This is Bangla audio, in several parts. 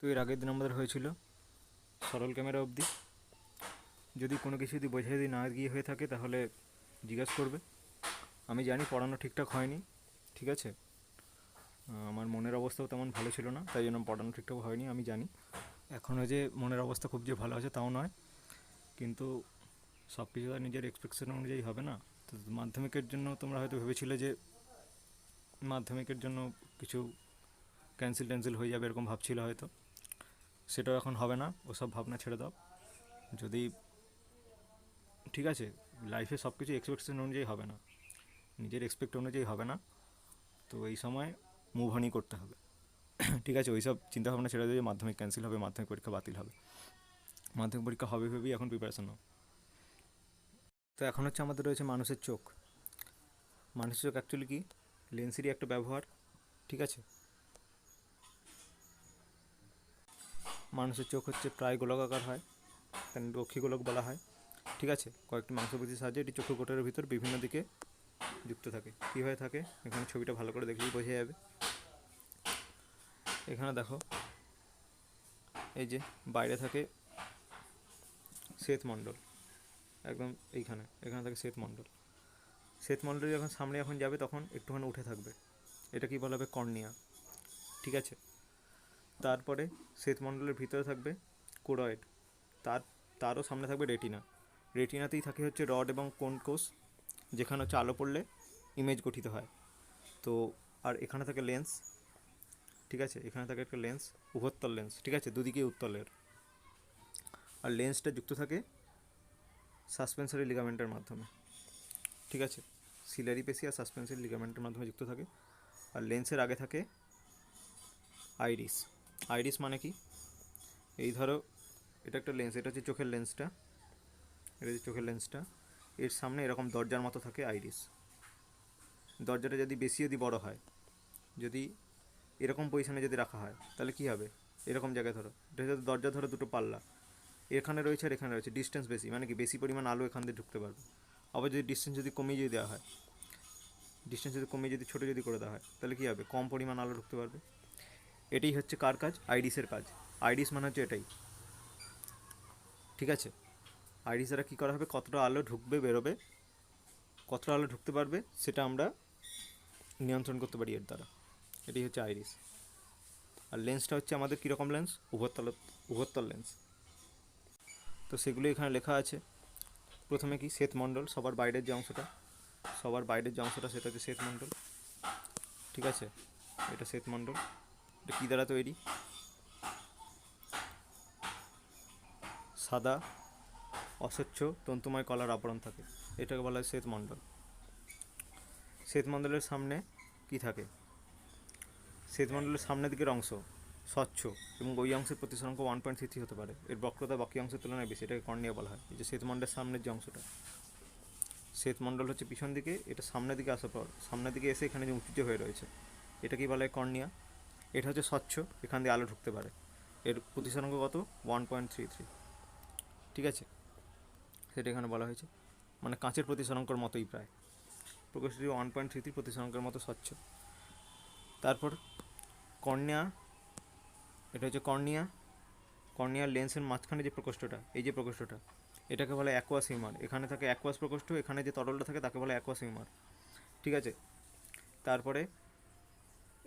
তো এর আগের দিন আমাদের হয়েছিল সরল ক্যামেরা অবধি। যদি কোনো কিছু যদি বোঝা যদি না গিয়ে হয়ে থাকে তাহলে জিজ্ঞেস করবে। আমি জানি পড়ানো ঠিকঠাক হয়নি, ঠিক আছে। আমার মনের অবস্থাও তেমন ভালো ছিল না, তাই জন্য পড়ানো ঠিকঠাক হয়নি আমি জানি। এখনও যে মনের অবস্থা খুব যে ভালো আছে তাও নয়, কিন্তু সব কিছু তো নিজের এক্সপেকটেশন অনুযায়ী হবে না। তো মাধ্যমিকের জন্য তোমরা হয়তো ভেবেছিলে যে মাধ্যমিকের জন্য কিছু ক্যান্সেল হয়ে যাবে, এরকম ভাবছিল হয়তো। সেটাও এখন হবে না, ওসব ভাবনা ছেড়ে দাও। যদি ঠিক আছে, লাইফে সব কিছু এক্সপেকটেশন অনুযায়ী হবে না, নিজের এক্সপেক্ট অনুযায়ী হবে না। তো এই সময় মুভ অনই করতে হবে। ঠিক আছে, ওই সব চিন্তাভাবনা ছেড়ে দিয়ে মাধ্যমিক ক্যান্সেল হবে, মাধ্যমিক পরীক্ষা বাতিল হবে, মাধ্যমিক পরীক্ষা হবে ভেবেই এখন প্রিপারেশন নাও। তো এখন হচ্ছে আমাদের রয়েছে মানুষের চোখ। মানুষের চোখ অ্যাকচুয়ালি কি, লেন্সেরই একটা ব্যবহার, ঠিক আছে। মানুষের চোখ হচ্ছে প্রায় গোলকাকার হয়, তাই রক্ষীগোলক বলা হয়, ঠিক আছে। কয়েকটি মাংসপেশির সাহায্যে এটি চক্ষু কোটরের ভিতর বিভিন্ন দিকে যুক্ত থাকে। কীভাবে থাকে এখানে ছবিটা ভালো করে দেখলেই বোঝা যাবে। এখানে দেখো, এই যে বাইরে থাকে শ্বেতমণ্ডল, একদম এখানে থাকে শ্বেতমণ্ডল। শ্বেতমণ্ডল যখন সামনে যখন যাবে তখন একটুখানি উঠে থাকবে, এটা কি বলা হবে, কর্নিয়া, ঠিক আছে। তারপরে শ্বেতমণ্ডলের ভিতরে থাকবে কোরয়েড, তারও সামনে থাকবে রেটিনা। রেটিনাতেই থাকে হচ্ছে রড এবং কোন কোষ, যেখানে হচ্ছে আলো পড়লে ইমেজ গঠিত হয়। তো আর এখানে থাকে লেন্স, ঠিক আছে। এখানে থাকে একটা লেন্স, উভত্তল লেন্স, ঠিক আছে, দুদিকে উত্তলের। আর লেন্সটা যুক্ত থাকে সাসপেন্সরি লিগামেন্টের মাধ্যমে, ঠিক আছে। সিলারি পেশি আর সাসপেন্সরি লিগামেন্টের মাধ্যমে যুক্ত থাকে। আর লেন্সের আগে থাকে আইরিস। আইরিস মানে কি, এই ধরো এটা একটা লেন্স, এটা হচ্ছে চোখের লেন্সটা, এটা হচ্ছে চোখের লেন্সটা, এর সামনে এরকম দরজার মতো থাকে আইরিস। দরজাটা যদি বেশি যদি বড় হয়, যদি এরকম পজিশনে যদি রাখা হয় তাহলে কী হবে, এরকম জায়গায় ধরো, এটা হচ্ছে দরজা, ধরো দুটো পাল্লা, এখানে রয়েছে আর এখানে রয়েছে, ডিস্টেন্স বেশি, মানে কি বেশি পরিমাণ আলো এখান দিয়ে ঢুকতে পারবে। আবার যদি ডিস্টেন্স যদি কমিয়ে যদি দেওয়া হয়, ডিস্টেন্স যদি কমিয়ে যদি ছোটো যদি করে দেওয়া হয় তাহলে কী হবে, কম পরিমাণ আলো ঢুকতে পারবে। এটাই হচ্ছে কার কাজ, আইরিসের কাজ। আইরিস মানে হচ্ছে এটাই, ঠিক আছে। আইরিস দ্বারা কী করা হবে, কতটা আলো ঢুকবে বেরোবে, কতটা আলো ঢুকতে পারবে সেটা আমরা নিয়ন্ত্রণ করতে পারি এর দ্বারা। এটাই হচ্ছে আইরিস। আর লেন্সটা হচ্ছে আমাদের কীরকম লেন্স, উভত্তল লেন্স। তো সেগুলো এখানে লেখা আছে। প্রথমে কি, শ্বেতমণ্ডল, সবার বাইরের যে অংশটা, সেটা হচ্ছে শ্বেতমণ্ডল, ঠিক আছে। এটা শ্বেতমণ্ডল, এটা কী দ্বারা তৈরি, সাদা অস্বচ্ছ তন্তুময় কলার আবরণ থাকে, এটাকে বলা হয় শ্বেতমণ্ডল। শ্বেতমণ্ডলের সামনে কি থাকে, শ্বেতমণ্ডলের সামনের দিকের অংশ স্বচ্ছ এবং ওই অংশের প্রতিসরাঙ্ক 1.33 হতে পারে, এর বক্রতা বাকি অংশের তুলনায় বেশি, এটাকে কর্নিয়া বলা হয়। এই যে শ্বেতমণ্ডলের সামনের যে অংশটা, শ্বেতমণ্ডল হচ্ছে পিছন দিকে, এটা সামনের দিকে আসার পর সামনের দিকে এসে এখানে যে উঁচু হয়ে রয়েছে এটা কি বলা হয়, কর্নিয়া। এটা হচ্ছে স্বচ্ছ, এখান দিয়ে আলো ঢুকতে পারে, এর প্রতিসরাঙ্ক কত, 1.33, ঠিক আছে। সেটা এখানে বলা হয়েছে, মানে কাঁচের প্রতিসরাঙ্কর মতোই প্রায়, প্রকৃষ্টটি 1.33 প্রতিসরাঙ্কের মতো স্বচ্ছ। তারপর কর্নিয়া, এটা হচ্ছে কর্নিয়ার লেন্সের মাঝখানে যে প্রকোষ্ঠটা, এই যে প্রকোষ্ঠটা, এটাকে বলে অ্যাকোয়াস হিউমার। এখানে থাকে অ্যাকোয়াস প্রকোষ্ঠ, এখানে যে তরলটা থাকে তাকে বলে অ্যাকোয়াস হিউমার, ঠিক আছে। তারপরে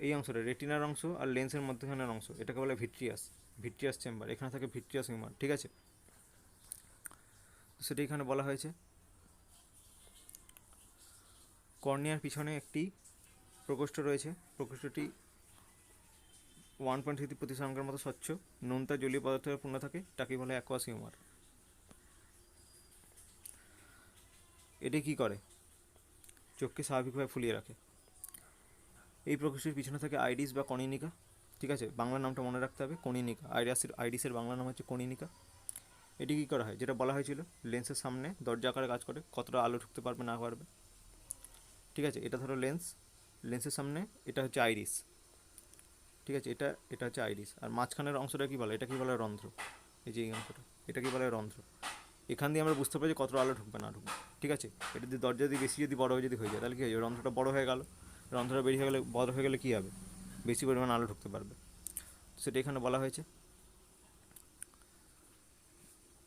এই অংশটা রেটিনার অংশ আর লেন্সের মধ্যখানের অংশ, এটাকে বলে ভিট্রিয়াস চেম্বার, এখানে থাকে ভিট্রিয়াস হিউমার, ঠিক আছে। সেটা এখানে বলা হয়েছে। কর্নিয়ার পিছনে একটি প্রকোষ্ঠ রয়েছে, প্রকোষ্ঠটি 1.33 প্রতিসরাঙ্কের মতো স্বচ্ছ, নোনতা জলীয় পদার্থের পূর্ণ থাকে, তাকে বলে অ্যাকোয়াস হিউমার। এটি কী করে, চোখকে স্বাভাবিকভাবে ফুলিয়ে রাখে। এই প্রকোষ্ঠের পিছনে থাকে আইরিস বা কনিনিকা, ঠিক আছে। বাংলা নামটা মনে রাখতে হবে, কনিনিকা। আইরিসের বাংলা নাম হচ্ছে কনিনিকা। এটি কী করা হয়, যেটা বলা হয়েছিল, লেন্সের সামনে দরজা আকারে কাজ করে, কতটা আলো ঢুকতে পারবে না পারবে, ঠিক আছে। এটা ধরো লেন্সের সামনে, এটা হচ্ছে আইরিস, ঠিক আছে। এটা হচ্ছে আইরিস। আর মাঝখানের অংশটা কী বলে, এটা কী বলে, রন্ধ্র। এই যে এই অংশটা, এটা কী বলে, রন্ধ্র। এখান দিয়ে আমরা বুঝতে পারি যে কতটা আলো ঢুকবে না ঢুকবে, ঠিক আছে। এটা যদি দরজা যদি বেশি যদি বড় হয়ে যায় তাহলে কী হয়, রন্ধ্রটা বড় হয়ে গেল, রন্ধ্রটা বড় হয়ে গেলে কী হবে, বেশি পরিমাণ আলো ঢুকতে পারবে। সেটা এখানে বলা হয়েছে।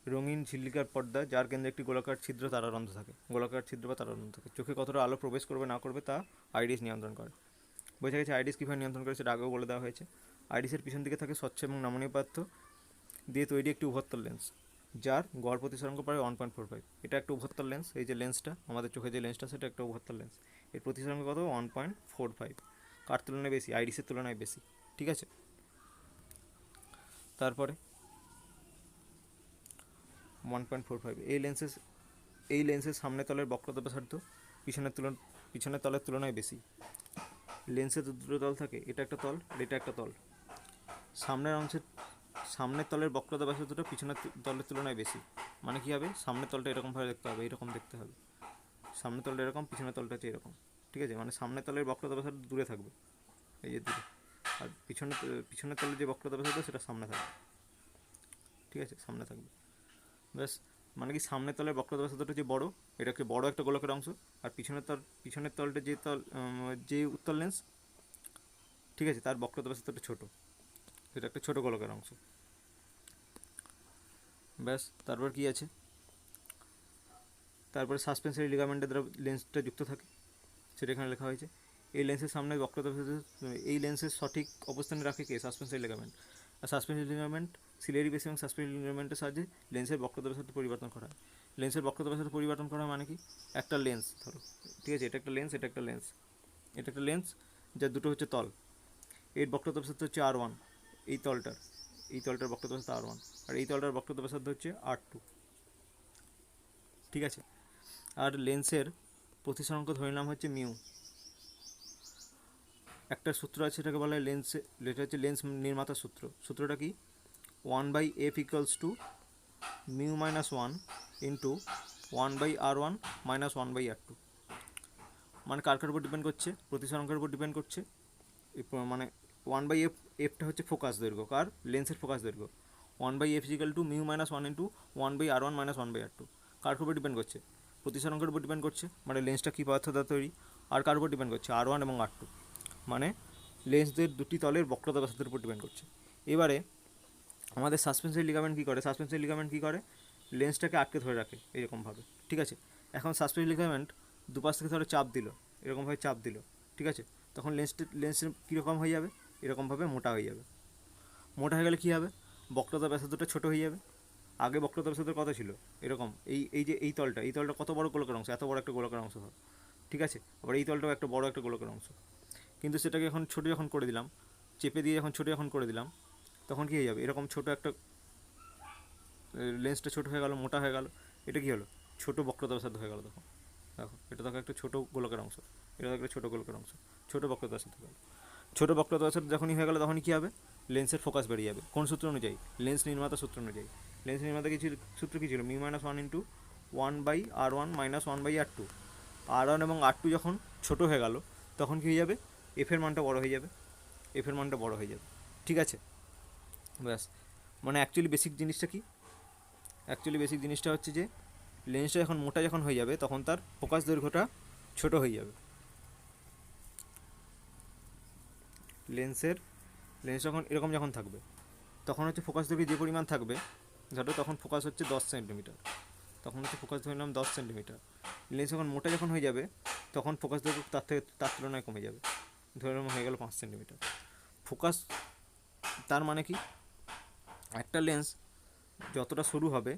রঙিন ঝিল্লিকার পর্দা যার কেন্দ্রে একটি গোলাকার ছিদ্র তারারন্ধ্র থাকে, গোলাকার ছিদ্র বা তারারন্ধ্র থাকে। চোখে কতটা আলো প্রবেশ করবে না করবে তা আইরিস নিয়ন্ত্রণ করে। বোঝা গেছে আইরিস কীভাবে নিয়ন্ত্রণ করে, সেটা আগেও বলে দেওয়া হয়েছে। আইরিসের পিছন দিকে থাকে স্বচ্ছ এবং নমনীয় পাত্র দিয়ে তৈরি একটি উভত্তর লেন্স, যার গড় প্রতিসরাঙ্ক প্রায় 1.45। এটা একটা উভত্তর লেন্স, এই যে লেন্সটা আমাদের চোখে যে লেন্সটা সেটা একটা উভত্তর লেন্স। এর প্রতিসরাঙ্ক কত? 1.45। কার তুলনায় বেশি? আইরিসের তুলনায় বেশি। ঠিক আছে, তারপরে 1.45। এই লেন্সের সামনের তলের বক্রতা ব্যাসার্ধ পিছনের তলের তুলনায় বেশি। লেন্সের দুটো তল থাকে, এটা একটা তল আর এটা একটা তল। সামনের তলের বক্রতা ব্যাসার্ধটা পিছনের তলের তুলনায় বেশি। মানে কী হবে? সামনের তলটা এরকমভাবে দেখতে হবে, এইরকম দেখতে হবে। সামনের তলটা এরকম, পিছনের তলটা হচ্ছে এরকম। ঠিক আছে, মানে সামনের তলের বক্রতা ব্যাসার্ধ দূরে থাকবে, এই যে দূরে। আর পিছনের তলের যে বক্রতা ব্যাসার্ধ সেটা সামনে থাকবে। ঠিক আছে, সামনে থাকবে। ব্যাস, মানে কি সামনের তলের বক্রতা ব্যাসার্ধটা যে বড়, এটা একটা বড় একটা গোলকের অংশ। আর পিছনের তলটা যে উত্তল লেন্স, ঠিক আছে, তার বক্রতা ব্যাসার্ধটা ছোট, এটা একটা ছোট গোলকের অংশ। ব্যাস, তারপর কি আছে? তারপরে সাসপেন্সারি লিগামেন্টের দ্বারা লেন্সটা যুক্ত থাকে, সেটা এখানে লেখা হয়েছে। এই লেন্সের সামনে বক্রতা এই লেন্সের সঠিক অবস্থানে রাখে কে? Suspensory ligament. আর সাসপেন্সারি লিগামেন্ট সিলিয়ারি বেস এবং সাসপেন্সারি লিগামেন্টের সাহায্যে লেন্সের বক্রতা ব্যাসার্ধ পরিবর্তন করা হয়। লেন্সের বক্রতা ব্যাসার্ধ পরিবর্তন করা হয় মানে কি? একটা লেন্স ধরো, ঠিক আছে, এটা একটা লেন্স, এটা একটা লেন্স, এটা একটা লেন্স, যার দুটো হচ্ছে তল। এর বক্রতা ব্যাসার্ধ হচ্ছে R1, এই তলটার বক্রতা ব্যাসার্ধ R1, আর এই তলটার বক্রতা ব্যাসার্ধ হচ্ছে R2। ঠিক আছে, আর লেন্সের প্রতিসরাঙ্ক ধরে নাম হচ্ছে মিউ। একটা সূত্র আছে, সেটাকে বলা হয় এটা হচ্ছে লেন্স নির্মাতার সূত্র। সূত্রটা কি? 1/f = mu minus 1 into 1/r1 minus 1/r2। মানে কার উপর ডিপেন্ড করছে? প্রতিসরাঙ্কের উপর ডিপেন্ড করছে। মানে 1/f, এফটা হচ্ছে ফোকাস দৈর্ঘ্য, কার? লেন্সের ফোকাস দৈর্ঘ্য। 1/f = mu minus 1 into 1/r1 minus 1/r2। কার উপর ডিপেন্ড করছে? প্রতিসরাঙ্কের উপর ডিপেন্ড করছে, মানে লেন্সটা কী পদার্থ দ্বারা তৈরি। আর কার উপর ডিপেন্ড করছে? R1 এবং R2, মানে লেন্সদের দুটি তলের বক্রতা ব্যাসার্ধের উপর ডিপেন্ড করছে। এবারে আমাদের সাসপেন্সারি লিগামেন্ট কী করে? সাসপেন্সারি লিগামেন্ট কী করে? লেন্সটাকে আটকে ধরে রাখে এরকমভাবে। ঠিক আছে, এখন সাসপেন্সারি লিগামেন্ট দুপাশ থেকে ধরে চাপ দিল, এরকমভাবে চাপ দিল, ঠিক আছে, তখন লেন্সের কীরকম হয়ে যাবে? এরকমভাবে মোটা হয়ে যাবে। মোটা হয়ে গেলে কী হবে? বক্রতা ব্যাসার্ধটা ছোটো হয়ে যাবে। আগে বক্রতা ব্যাসার্ধ কত ছিল? এরকম, এই তলটা কত বড় গোলকের অংশ? এত বড় একটা গোলকের অংশ হয়, ঠিক আছে। আবার এই তলটাও একটা বড় একটা গোলকের অংশ, কিন্তু সেটাকে এখন ছোটো যখন করে দিলাম, চেপে দিয়ে যখন ছোটো যখন করে দিলাম, তখন কী হয়ে যাবে? এরকম ছোটো একটা লেন্সটা ছোটো হয়ে গেল, মোটা হয়ে গেল। এটা কী হলো? ছোটো বক্রতা ব্যাসার্ধ হয়ে গেল তখন। দেখো, এটা দেখো একটা ছোটো গোলকের অংশ, এটা দেখো একটা ছোটো গোলকের অংশ, ছোটো বক্রতা ব্যাসার্ধ হয়ে গেল। ছোটো বক্রতা ব্যাসার্ধ যখনই হয়ে গেল, তখনই কী হবে? লেন্সের ফোকাস বেরিয়ে যাবে। কোন সূত্র অনুযায়ী? লেন্স নির্মাতা সূত্র অনুযায়ী। লেন্স নির্মাতা সূত্র কী ছিল? Mu minus 1 into 1/r1 minus 1/r2। R1 এবং R2 যখন ছোটো হয়ে গেল, তখন কী হয়ে যাবে? এফের মানটা বড় হয়ে যাবে, এফের মানটা বড় হয়ে যাবে। ঠিক আছে, ব্যাস। মানে অ্যাকচুয়ালি বেসিক জিনিসটা হচ্ছে যে লেন্সটা যখন মোটা হয়ে যাবে, তখন তার ফোকাস দৈর্ঘ্যটা ছোট হয়ে যাবে। লেন্স যখন থাকবে, তখন হচ্ছে ফোকাস দৈর্ঘ্য যে পরিমাণ থাকবে, ধরো তখন ফোকাস হচ্ছে 10 সেন্টিমিটার, তখন হচ্ছে ফোকাস ধরে নিলাম 10 সেন্টিমিটার। লেন্স যখন মোটা হয়ে যাবে, তখন ফোকাস দৈর্ঘ্য তার তুলনায় কমে যাবে, ধরে নিলাম হয়ে গেল 5 সেন্টিমিটার। ফোকাস, তার মানে কি? একটা লেন্স যতটা সরু হবে,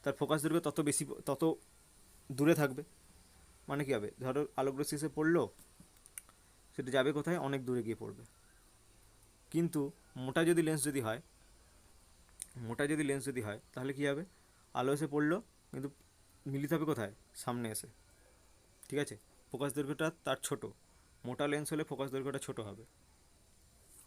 তার ফোকাস দৈর্ঘ্য তত দূরে থাকবে। মানে কী হবে? ধরো আলোকরশ্মি এসে পড়লো, সেটা যাবে কোথায়? অনেক দূরে গিয়ে পড়বে। কিন্তু মোটা যদি লেন্স যদি হয়, তাহলে কী হবে? আলো এসে পড়লো, কিন্তু মিলিত হবে কোথায়? সামনে এসে। ঠিক আছে, ফোকাস দৈর্ঘ্যটা তার ছোট। মোটা লেন্স হলে ফোকাস দৈর্ঘ্যটা ছোট হবে।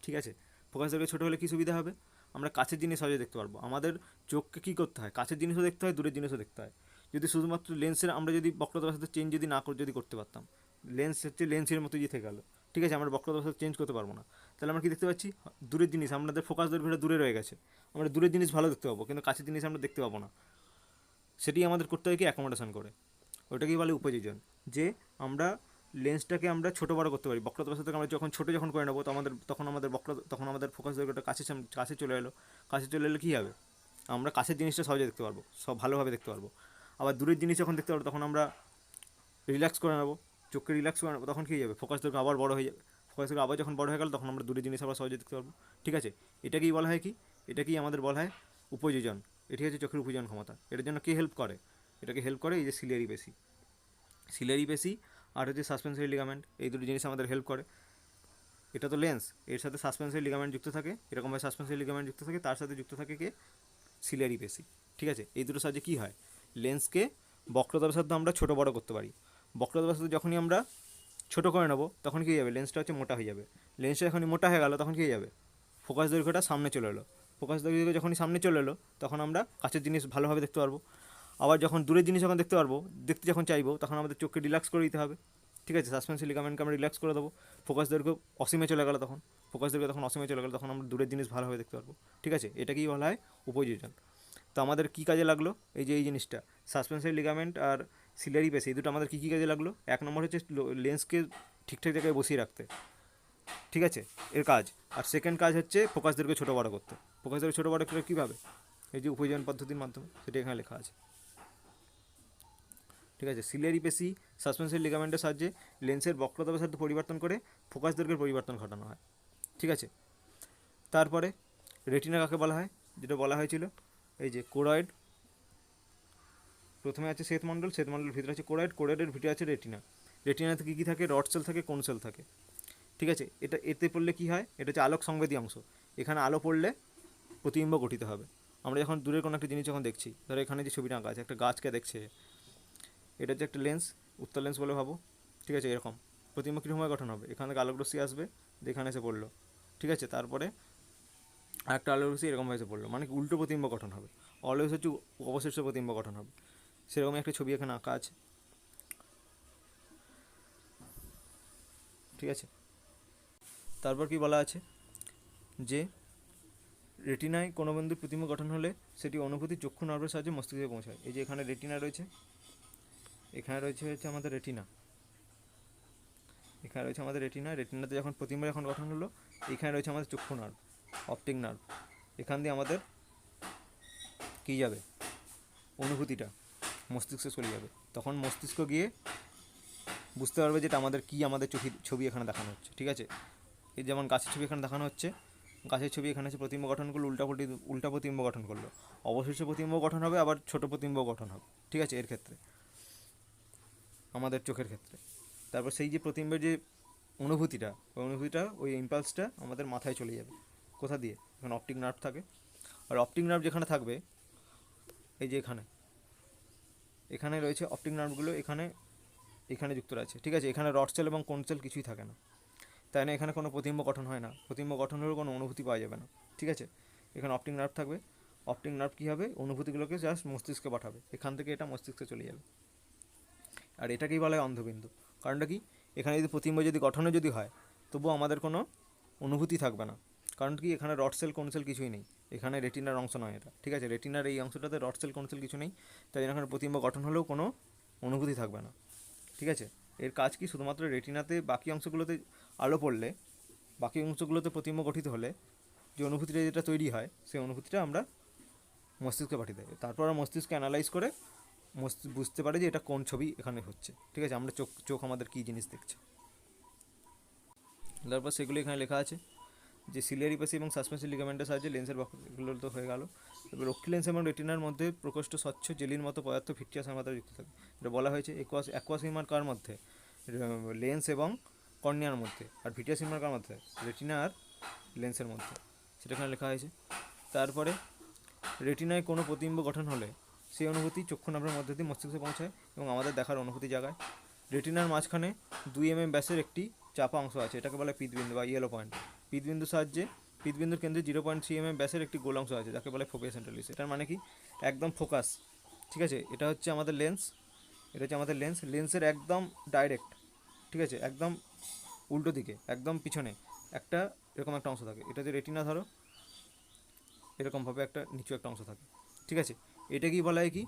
ঠিক আছে, ফোকাস দৈর্ঘ্য ছোটো হলে কী সুবিধা হবে? আমরা কাছের জিনিস সহজে দেখতে পারবো। আমাদের চোখকে কী করতে হয়? কাছের জিনিসও দেখতে হয়, দূরের জিনিসও দেখতে হয়। যদি শুধুমাত্র লেন্সের আমরা যদি বক্রতা ব্যাসার্ধ চেঞ্জ যদি করতে পারতাম, লেন্স হচ্ছে লেন্সের মতো থেকে গেল, ঠিক আছে, আমরা বক্রতা ব্যাসার্ধ চেঞ্জ করতে পারবো না, তাহলে আমরা কী দেখতে পাচ্ছি? দূরের জিনিস, আমাদের ফোকাস দৈর্ঘ্যটা দূরে রয়ে গেছে, আমরা দূরের জিনিস ভালো দেখতে পাবো, কিন্তু কাছের জিনিস আমরা দেখতে পাবো না। সেটি আমাদের করতে হয় কি? অ্যাকোমোডেশন করে। ওটাকেই বলে উপযোজন, যে আমরা লেন্সটাকে আমরা ছোটো বড় করতে পারি। বক্রতার আমরা যখন ছোটো যখন করে নেবো তখন আমাদের ফোকাস দৈর্ঘ্যটা কাছে চলে এলো। কাছে চলে এলে কী হবে, আমরা কাছের জিনিসটা সহজে দেখতে পারবো, সব ভালোভাবে দেখতে পারবো। আবার দূরের জিনিস যখন দেখতে পারবো তখন আমরা রিল্যাক্স করে নেবো, চোখকে রিল্যাক্স করে নেবো, তখন কী যাবে, ফোকাস দৈর্ঘ্য আবার বড় হয়ে যাবে। ফোকাস দৈর্ঘ্য আবার যখন বড় হয়ে গেল তখন আমরা দূরের জিনিস আবার সহজে দেখতে পারবো। ঠিক আছে, এটাকেই বলা হয় কি, এটাকেই আমাদের বলা হয় উপযোজন। এটি হচ্ছে চোখের উপযোজন ক্ষমতা। এটার জন্য কে হেল্প করে, এটাকে হেল্প করে এই যে সিলিয়ারি পেশি। সিলিয়ারি পেশি আর হচ্ছে সাসপেন্সরি লিগামেন্ট, এই দুটো জিনিস আমাদের হেল্প করে। এটা তো লেন্স, এর সাথে সাসপেন্সরি লিগামেন্ট যুক্ত থাকে, এরকমভাবে সাসপেন্সরি লিগামেন্ট যুক্ত থাকে, তার সাথে যুক্ত থাকে কে, সিলিয়ারি পেশি। ঠিক আছে, এই দুটো সাহায্যে কী হয়, লেন্সকে বক্রতার সাথে আমরা ছোটো বড় করতে পারি। বক্রতার সাথে যখনই আমরা ছোটো করে নেবো তখন কী যাবে, লেন্সটা হচ্ছে মোটা হয়ে যাবে। লেন্সটা যখনই মোটা হয়ে গেল তখন কী যাবে, ফোকাস দৈর্ঘ্যটা সামনে চলে এলো। ফোকাস দৈর্ঘ্য যখনই সামনে চলে এলো তখন আমরা কাছের জিনিস ভালোভাবে দেখতে পারবো। আবার যখন দূরের জিনিস যখন দেখতে পারবো, দেখতে যখন চাইবো তখন আমাদের চোখকে রিল্যাক্স করে দিতে হবে। ঠিক আছে, সাসপেন্সরি লিগামেন্টকে আমরা রিল্যাক্স করে দেবো। ফোকাস দৈর্ঘ্য অসীমে চলে গেলো তখন, ফোকাস দৈর্ঘ্য তখন অসীমে চলে গেলো, তখন আমরা দূরের জিনিস ভালোভাবে দেখতে পারবো। ঠিক আছে, এটাকেই বলা হয় উপযোজন। তো আমাদের কী কাজে লাগলো এই যে এই জিনিসটা, সাসপেন্সরি লিগামেন্ট আর সিলিয়ারি পেশি, এই দুটো আমাদের কী কাজে লাগলো, এক নম্বর হচ্ছে লেন্সকে ঠিকঠাক জায়গায় বসিয়ে রাখতে। ঠিক আছে, এর কাজ। আর সেকেন্ড কাজ হচ্ছে ফোকাস দৈর্ঘ্য ছোটো বড় করতে। ফোকাস দৈর্ঘ্য ছোটো বড় করে কীভাবে, এই যে উপযোজন পদ্ধতির মাধ্যমে, সেটা এখানে লেখা আছে। ঠিক আছে, সিলিয়ারি পেশি সাসপেন্সরি লিগামেন্টের সাহায্যে লেন্সের বক্রতা ব্যাসার্ধ পরিবর্তন করে ফোকাস দৈর্ঘ্যের পরিবর্তন ঘটানো হয়। ঠিক আছে, তারপরে রেটিনা কাকে বলা হয়, যেটা বলা হয়েছিল এই যে কোরয়েড, প্রথমে আছে শ্বেতমণ্ডল, শ্বেতমণ্ডলের ভিতরে আছে কোরয়েড, কোরয়েডের ভিতরে আছে রেটিনা। রেটিনাতে কী কী থাকে, রড সেল থাকে, কোন সেল থাকে। ঠিক আছে, এতে পড়লে কী হয়, এটা হচ্ছে আলোক সংবেদী অংশ। এখানে আলো পড়লে প্রতিবিম্ব গঠিত হবে। আমরা যখন দূরের কোনো একটা জিনিস যখন দেখছি, ধরো এখানে যে ছবিটা আঁকা আছে, একটা গাছকে দেখছে, এটা হচ্ছে একটা লেন্স, উত্তর লেন্স বলে ভাবো। ঠিক আছে, এরকম প্রতিবিম্ব কীরকমভাবে গঠন হবে, এখান থেকে আলোক রশ্মি আসবে, এখানে এসে পড়লো। ঠিক আছে, তারপরে আরেকটা আলোক রশ্মি এরকমভাবে এসে পড়লো, মানে উল্টো প্রতিবিম্ব গঠন হবে। অলওয়েজ হচ্ছে অবশিষ্ট প্রতিবিম্ব গঠন হবে। সেরকমই একটা ছবি এখানে আঁকা আছে। ঠিক আছে, তারপর কি বলা আছে যে রেটিনায় কোনো বিন্দুর প্রতিবিম্ব গঠন হলে সেটি অনুভূতি চক্ষু নার্ভের সাহায্যে মস্তিষ্কে পৌঁছায়। এই যে এখানে রেটিনা রয়েছে, এখানে রয়েছে হচ্ছে আমাদের রেটিনা, এখানে রয়েছে আমাদের রেটিনা। রেটিনাতে যখন প্রতিবিম্ব যখন গঠন হলো, এখানে রয়েছে আমাদের চক্ষু নার্ভ, অপটিক নার্ভ। এখান দিয়ে আমাদের কী যাবে, অনুভূতিটা মস্তিষ্কে চলে যাবে। তখন মস্তিষ্ক গিয়ে বুঝতে পারবে যেটা আমাদের কী, আমাদের ছবি এখানে দেখানো হচ্ছে। ঠিক আছে, এই যেমন গাছের ছবি এখানে দেখানো হচ্ছে, গাছের ছবি এখানে হচ্ছে প্রতিবিম্ব গঠন করলো, উল্টা প্রতিবিম্ব গঠন করলো, অবশিষ্ট প্রতিবিম্ব গঠন হবে, আবার ছোট প্রতিবিম্ব গঠন হবে। ঠিক আছে, এর ক্ষেত্রে আমাদের চোখের ক্ষেত্রে। তারপর সেই যে প্রতিবিম্বের যে অনুভূতিটা, ওই ইম্পালসটা আমাদের মাথায় চলে যাবে। কোথা দিয়ে, এখানে অপটিক নার্ভ থাকে। আর অপটিক নার্ভ যেখানে থাকবে, এই যে এখানে রয়েছে অপটিক নার্ভগুলো, এখানে যুক্ত রয়েছে। ঠিক আছে, এখানে রড সেল এবং কোন সেল কিছুই থাকে না, তাই না এখানে কোনো প্রতিবিম্ব গঠন হয় না, প্রতিবিম্ব গঠন হলেও কোনো অনুভূতি পাওয়া যাবে না। ঠিক আছে, এখানে অপটিক নার্ভ থাকবে। অপটিক নার্ভ কী হবে, অনুভূতিগুলোকে জাস্ট মস্তিষ্কে পাঠাবে, এখান থেকে এটা মস্তিষ্কে চলে যাবে। আর এটাকেই বলা হয় অন্ধবিন্দু। কারণটা কি, এখানে যদি প্রতিবিম্ব যদি গঠনও যদি হয়, তবুও আমাদের কোনো অনুভূতি থাকবে না। কারণ কি, এখানে রড সেল কোন সেল কিছুই নেই, এখানে রেটিনার অংশ নয় এটা। ঠিক আছে, রেটিনার এই অংশটাতে রড সেল কোন সেল কিছু নেই, তাই জন্য এখানে প্রতিবিম্ব গঠন হলেও কোনো অনুভূতি থাকবে না। ঠিক আছে, এর কাজ কি, শুধুমাত্র রেটিনাতে বাকি অংশগুলোতে আলো পড়লে, বাকি অংশগুলোতে প্রতিবিম্ব গঠিত হলে যে অনুভূতিটা যেটা তৈরি হয়, সেই অনুভূতিটা আমরা মস্তিষ্কে পাঠিয়ে দেয়। তারপর আমরা মস্তিষ্কে অ্যানালাইজ করে বুঝতে পারে যে এটা কোন ছবি এখানে হচ্ছে। ঠিক আছে, আমরা চোখ আমাদের কী জিনিস দেখছে। তারপর সেগুলো এখানে লেখা আছে যে সিলিয়ারি পেশি এবং সাসপেন্সরি লিগামেন্টের সাহায্যে লেন্সের বক্রগুলো তো হয়ে গেল। এবার রক্ষী লেন্স এবং রেটিনার মধ্যে প্রকোষ্ঠ স্বচ্ছ জেলির মতো পদার্থ ভিট্রিয়াসের মাত্রায় যুক্ত থাকে। এটা বলা হয়েছে অ্যাকুয়াস কার মধ্যে, লেন্স এবং কর্নিয়ার মধ্যে, আর ভিট্রিয়াস কার মধ্যে, রেটিনা আর লেন্সের মধ্যে, সেটা এখানে লেখা হয়েছে। তারপরে রেটিনায় কোনো প্রতিবিম্ব গঠন হলে সেই অনুভূতি চক্ষু নার্ভের মধ্যে দিয়ে মস্তিষ্কে পৌঁছায় এবং আমাদের দেখার অনুভূতি জাগায়। রেটিনার মাঝখানে 2 mm ব্যাসের একটি চাপা অংশ আছে, এটাকে বলে পিতবিন্দু বা ইয়েলো পয়েন্ট। পিতবিন্দুর কেন্দ্রে 0.3 mm ব্যাসের একটি গোল অংশ আছে, যাকে বলে ফোভিয়া সেন্ট্রালিস। এটার মানে কি, একদম ফোকাস। ঠিক আছে, এটা হচ্ছে আমাদের লেন্স, লেন্সের একদম ডাইরেক্ট, ঠিক আছে, একদম উল্টো দিকে, একদম পিছনে একটা এরকম একটা অংশ থাকে। এটা যে রেটিনা, ধরো এরকমভাবে একটা নিচু একটা অংশ থাকে। ঠিক আছে, এটা কি বলা হয়, কি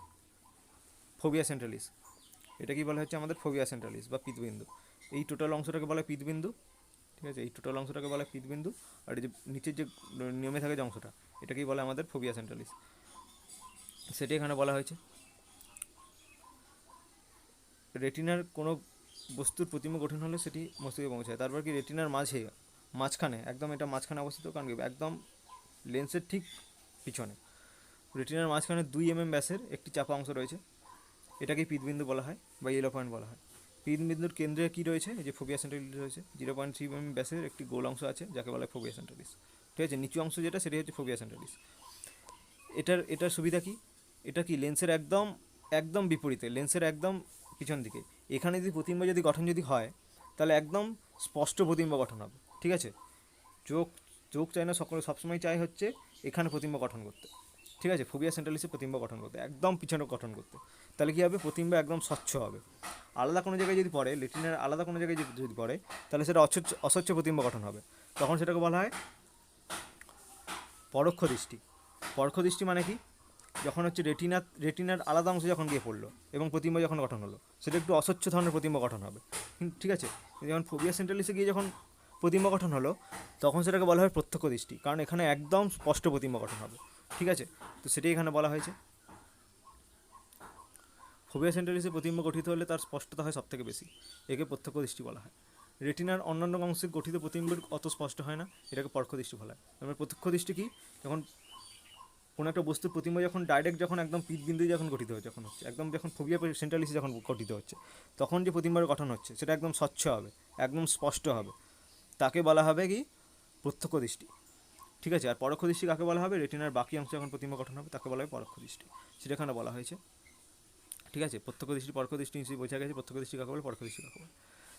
ফোভিয়া সেন্ট্রালিস, এটা কি বলা হচ্ছে আমাদের ফোভিয়া সেন্ট্রালিস বা পিতবিন্দু। এই টোটাল অংশটাকে বলা হয় পিতবিন্দু, ঠিক আছে, এই টোটাল অংশটাকে বলা হয় পিতবিন্দু। আর এই যে নিচের যে নিয়মে থাকে যে অংশটা, এটাকেই বলে আমাদের ফোবিয়া সেন্ট্রালিস, সেটা এখানে বলা হয়েছে। রেটিনার কোনো বস্তুর প্রতিম্ব গঠন হলে সেটি মস্তিষ্কে পৌঁছায়। তারপর কি রেটিনার মাঝখানে একদম, এটা মাঝখানে অবস্থিত, কারণ কি একদম লেন্সের ঠিক পিছনে রেটিনার মাঝখানে 2 mm ব্যাসের একটি চাপা অংশ রয়েছে, এটাকেই পিতবিন্দু বলা হয় বা ইয়েলো পয়েন্ট বলা হয়। পিতবিন্দুর কেন্দ্রে কী রয়েছে, এই যে ফোবিয়া সেন্ট্রালিস রয়েছে, 0.3 mm ব্যাসের একটি গোল অংশ আছে যাকে বলা হয় ফোবিয়া সেন্ট্রালিস, ঠিক আছে। নিচু অংশ যেটা, সেটাই হচ্ছে ফোবিয়া সেন্ট্রালিস। এটার সুবিধা কি, এটা কি লেন্সের একদম একদম বিপরীতে, লেন্সের একদম পিছন দিকে। এখানে যদি প্রতিম্ব যদি গঠন যদি হয়, তাহলে একদম স্পষ্ট প্রতিম্ব গঠন হবে, ঠিক আছে। চোখ চোখ চায় না, সবসময় চায় হচ্ছে এখানে প্রতিম্ব গঠন করতে, ঠিক আছে, ফোবিয়া সেন্ট্রালিসে প্রতিম্ব গঠন করতে, একদম পিছনে গঠন করতে। তাহলে কী হবে, প্রতিম্ব একদম স্বচ্ছ হবে। আলাদা কোনো জায়গায় যদি পড়ে, লেটিনের আলাদা কোনো জায়গায় যদি পড়ে, তাহলে সেটা অস্বচ্ছ প্রতিম্ব গঠন হবে। তখন সেটাকে বলা হয় পরোক্ষ দৃষ্টি। পরোক্ষ দৃষ্টি মানে কি, যখন হচ্ছে রেটিনার আলাদা অংশ যখন গিয়ে পড়লো এবং প্রতিম্ব যখন গঠন হলো, সেটা একটু অস্বচ্ছ ধরনের প্রতিম্ব গঠন হবে, ঠিক আছে। যখন ফোবিয়া সেন্ট্রালিসে গিয়ে যখন প্রতিম্ব গঠন হলো, তখন সেটাকে বলা হয় প্রত্যক্ষ দৃষ্টি, কারণ এখানে একদম স্পষ্ট প্রতিম্ব গঠন হবে, ঠিক আছে। তো সেটাই এখানে বলা হয়েছে। ফোবিয়া সেন্ট্রালিসে প্রতিম্ব গঠিত হলে তার স্পষ্টতা হয় সবথেকে বেশি, একে প্রত্যক্ষ দৃষ্টি বলা হয়। রেটিনার অন্যান্য অংশে গঠিত প্রতিম্বের অত স্পষ্ট হয় না, এটাকে পরোক্ষ দৃষ্টি বলা হয়। তারপরে প্রত্যক্ষ দৃষ্টি কি, যখন কোনো একটা বস্তুর প্রতিম্ব যখন ডাইরেক্ট যখন একদম পিতবিন্দু যখন গঠিত হচ্ছে, যখন হচ্ছে একদম, যখন ফোবিয়া সেন্ট্রালিসে যখন গঠিত হচ্ছে, তখন যে প্রতিম্বের গঠন হচ্ছে সেটা একদম স্বচ্ছ হবে, একদম স্পষ্ট হবে, তাকে বলা হবে কি প্রত্যক্ষ দৃষ্টি, ঠিক আছে। আর পরোক্ষ দৃষ্টি কাকে বলা হবে, রেটিনার বাকি অংশ যখন প্রতিম্ব গঠন হবে তাকে বলা হবে পরোক্ষ দৃষ্টি, সেটা এখানে বলা হয়েছে, ঠিক আছে। প্রত্যক্ষ দৃষ্টি পরোক্ষ দৃষ্টি নিশ্চয়ই বোঝা গেছে, প্রত্যক্ষ দৃষ্টি কাকে বলে, পরোক্ষ দৃষ্টি কাকে বলে।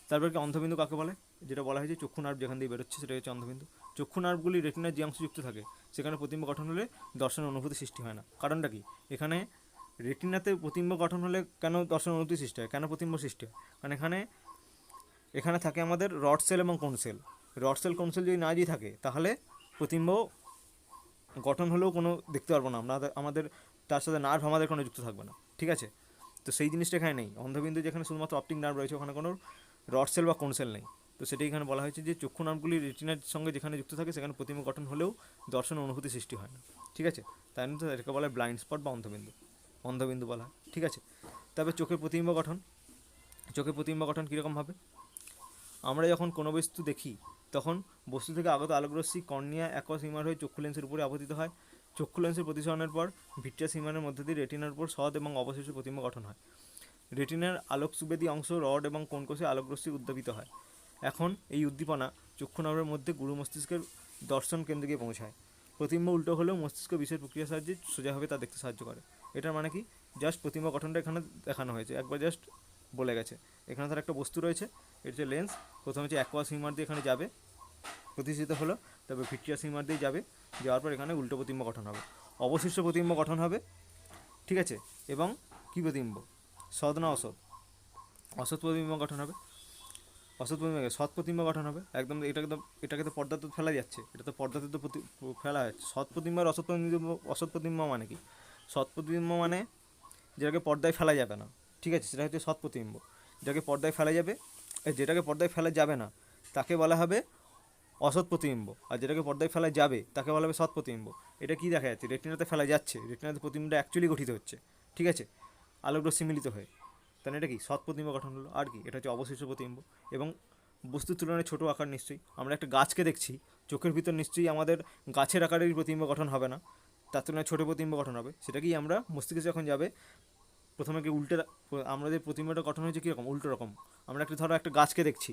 তারপর কি অন্ধবিন্দু কাকে বলে, যেটা বলা হয়েছে চক্ষু নার্ভ যেখান দিয়ে বেরোচ্ছে সেটা হচ্ছে অন্ধবিন্দু। চক্ষু নার্ভগুলি রেটিনার যে অংশ যুক্ত থাকে, সেখানে প্রতিম্ব গঠন হলে দর্শনের অনুভূতি সৃষ্টি হয় না। কারণটা কি, এখানে রেটিনাতে প্রতিম্ব গঠন হলে কেন দর্শন অনুভূতি সৃষ্টি হয়, কেন প্রতিম্ব সৃষ্টি হয়, কারণ এখানে থাকে আমাদের রড সেল এবং কোন সেল। রড সেল কোন সেল যদি না দিয়ে থাকে, তাহলে প্রতিম্ব গঠন হলেও কোনো দেখতে পারবো না আমরা, আমাদের তার সাথে নার্ভ আমাদের কোনো যুক্ত থাকবে না, ঠিক আছে। তো সেই জিনিসটা এখানে নেই। অন্ধবিন্দু যেখানে শুধুমাত্র অপটিক নার্ভ রয়েছে, ওখানে কোনো রড সেল বা কোন সেল নেই। তো সেটাই এখানে বলা হয়েছে যে চক্ষু নার্ভগুলি রেটিনার সঙ্গে যেখানে যুক্ত থাকে, সেখানে প্রতিম্ব গঠন হলেও দর্শন অনুভূতি সৃষ্টি হয় না, ঠিক আছে। তাই জন্য তো এটাকে বলা হয় ব্লাইন্ড স্পট বা অন্ধবিন্দু বলা হয়, ঠিক আছে। তবে চোখের প্রতিম্ব গঠন কীরকম হবে, আমরা যখন কোনো বস্তু দেখি, তখন বস্তু থেকে আগত আলোকরশ্মি কর্নিয়া অ্যাকুয়াস হিউমার হয়ে চক্ষু লেন্সের উপরে আপতিত হয়। চক্ষু লেন্সের প্রতিসরণের পর ভিট্রিয়াস হিউমারের মধ্যে দিয়ে রেটিনার উপর সদ এবং অবশেষে প্রতিম্ব গঠন হয়। রেটিনার আলোক সুবেদী অংশ রড এবং কোণকোষে আলোকরশ্মি উদ্দীপিত হয়। এখন এই উদ্দীপনা চক্ষু নার্ভের মধ্যে গুরু মস্তিষ্কের দর্শন কেন্দ্রে গিয়ে পৌঁছায়। প্রতিম্ব উল্টো হলেও মস্তিষ্ক বিশেষ প্রক্রিয়ার সাহায্যে সোজাভাবে তা দেখতে সাহায্য করে। এটার মানে কি, জাস্ট প্রতিম্ব গঠনটা এখানে দেখানো হয়েছে, একবার জাস্ট বলে গেছে। এখানে তার একটা বস্তু রয়েছে, এটা হচ্ছে লেন্স, প্রথমে হচ্ছে অ্যাকুয়াস হিউমার দিয়ে এখানে যাবে, প্রতিষ্ঠিত হলো, তবে ভিট্রিয়াস হিউমার দিয়ে যাবে, যাওয়ার পর এখানে উল্টো প্রতিম্ব গঠন হবে, অবশিষ্ট প্রতিম্ব গঠন হবে, ঠিক আছে। এবং কী প্রতিম্ব, সদ না অসৎ, অসৎ প্রতিম্ব গঠন হবে, সৎ প্রতিম্ব গঠন হবে, একদম। এটাকে তো পর্দাতে ফেলা যাচ্ছে, এটা তো পর্দাতে তো ফেলা হচ্ছে। সৎ প্রতিম্ব আর অসৎ প্রতিম্ব মানে কি, সৎ প্রতিম্ব মানে যেটাকে পর্দায় ফেলা যাবে না, ঠিক আছে, সেটা হচ্ছে সৎ প্রতিম্ব। যেটাকে পর্দায় ফেলা যাবে না তাকে বলা হবে অসৎ প্রতিবিম্ব, আর যেটাকে পর্দায় ফেলা যাবে তাকে বলা হবে সৎ প্রতিবিম্ব। এটা কি দেখা যাচ্ছে, রেটিনাতে ফেলা যাচ্ছে, রেটিনাতে প্রতিবিম্বটা অ্যাকচুয়ালি গঠিত হচ্ছে, ঠিক আছে, আলোকরশ্মি মিলিত হয়ে। তাহলে এটা কি সৎ প্রতিবিম্ব গঠন হলো। আর কি, এটা হচ্ছে অবশিষ্ট প্রতিবিম্ব। এবং বস্তুর তুলনায় ছোটো আকার নিশ্চয়ই, আমরা একটা গাছকে দেখছি, চোখের ভিতর নিশ্চয়ই আমাদের গাছের আকারের প্রতিবিম্ব গঠন হবে না, তার তুলনায় ছোটো প্রতিবিম্ব গঠন হবে। সেটাকেই আমরা মস্তিষ্কে যখন যাবে, প্রথমে কি উল্টে, আমাদের প্রতিবিম্বটা গঠন হয়েছে কীরকম, উল্টো রকম। আমরা ধরো একটা গাছকে দেখছি,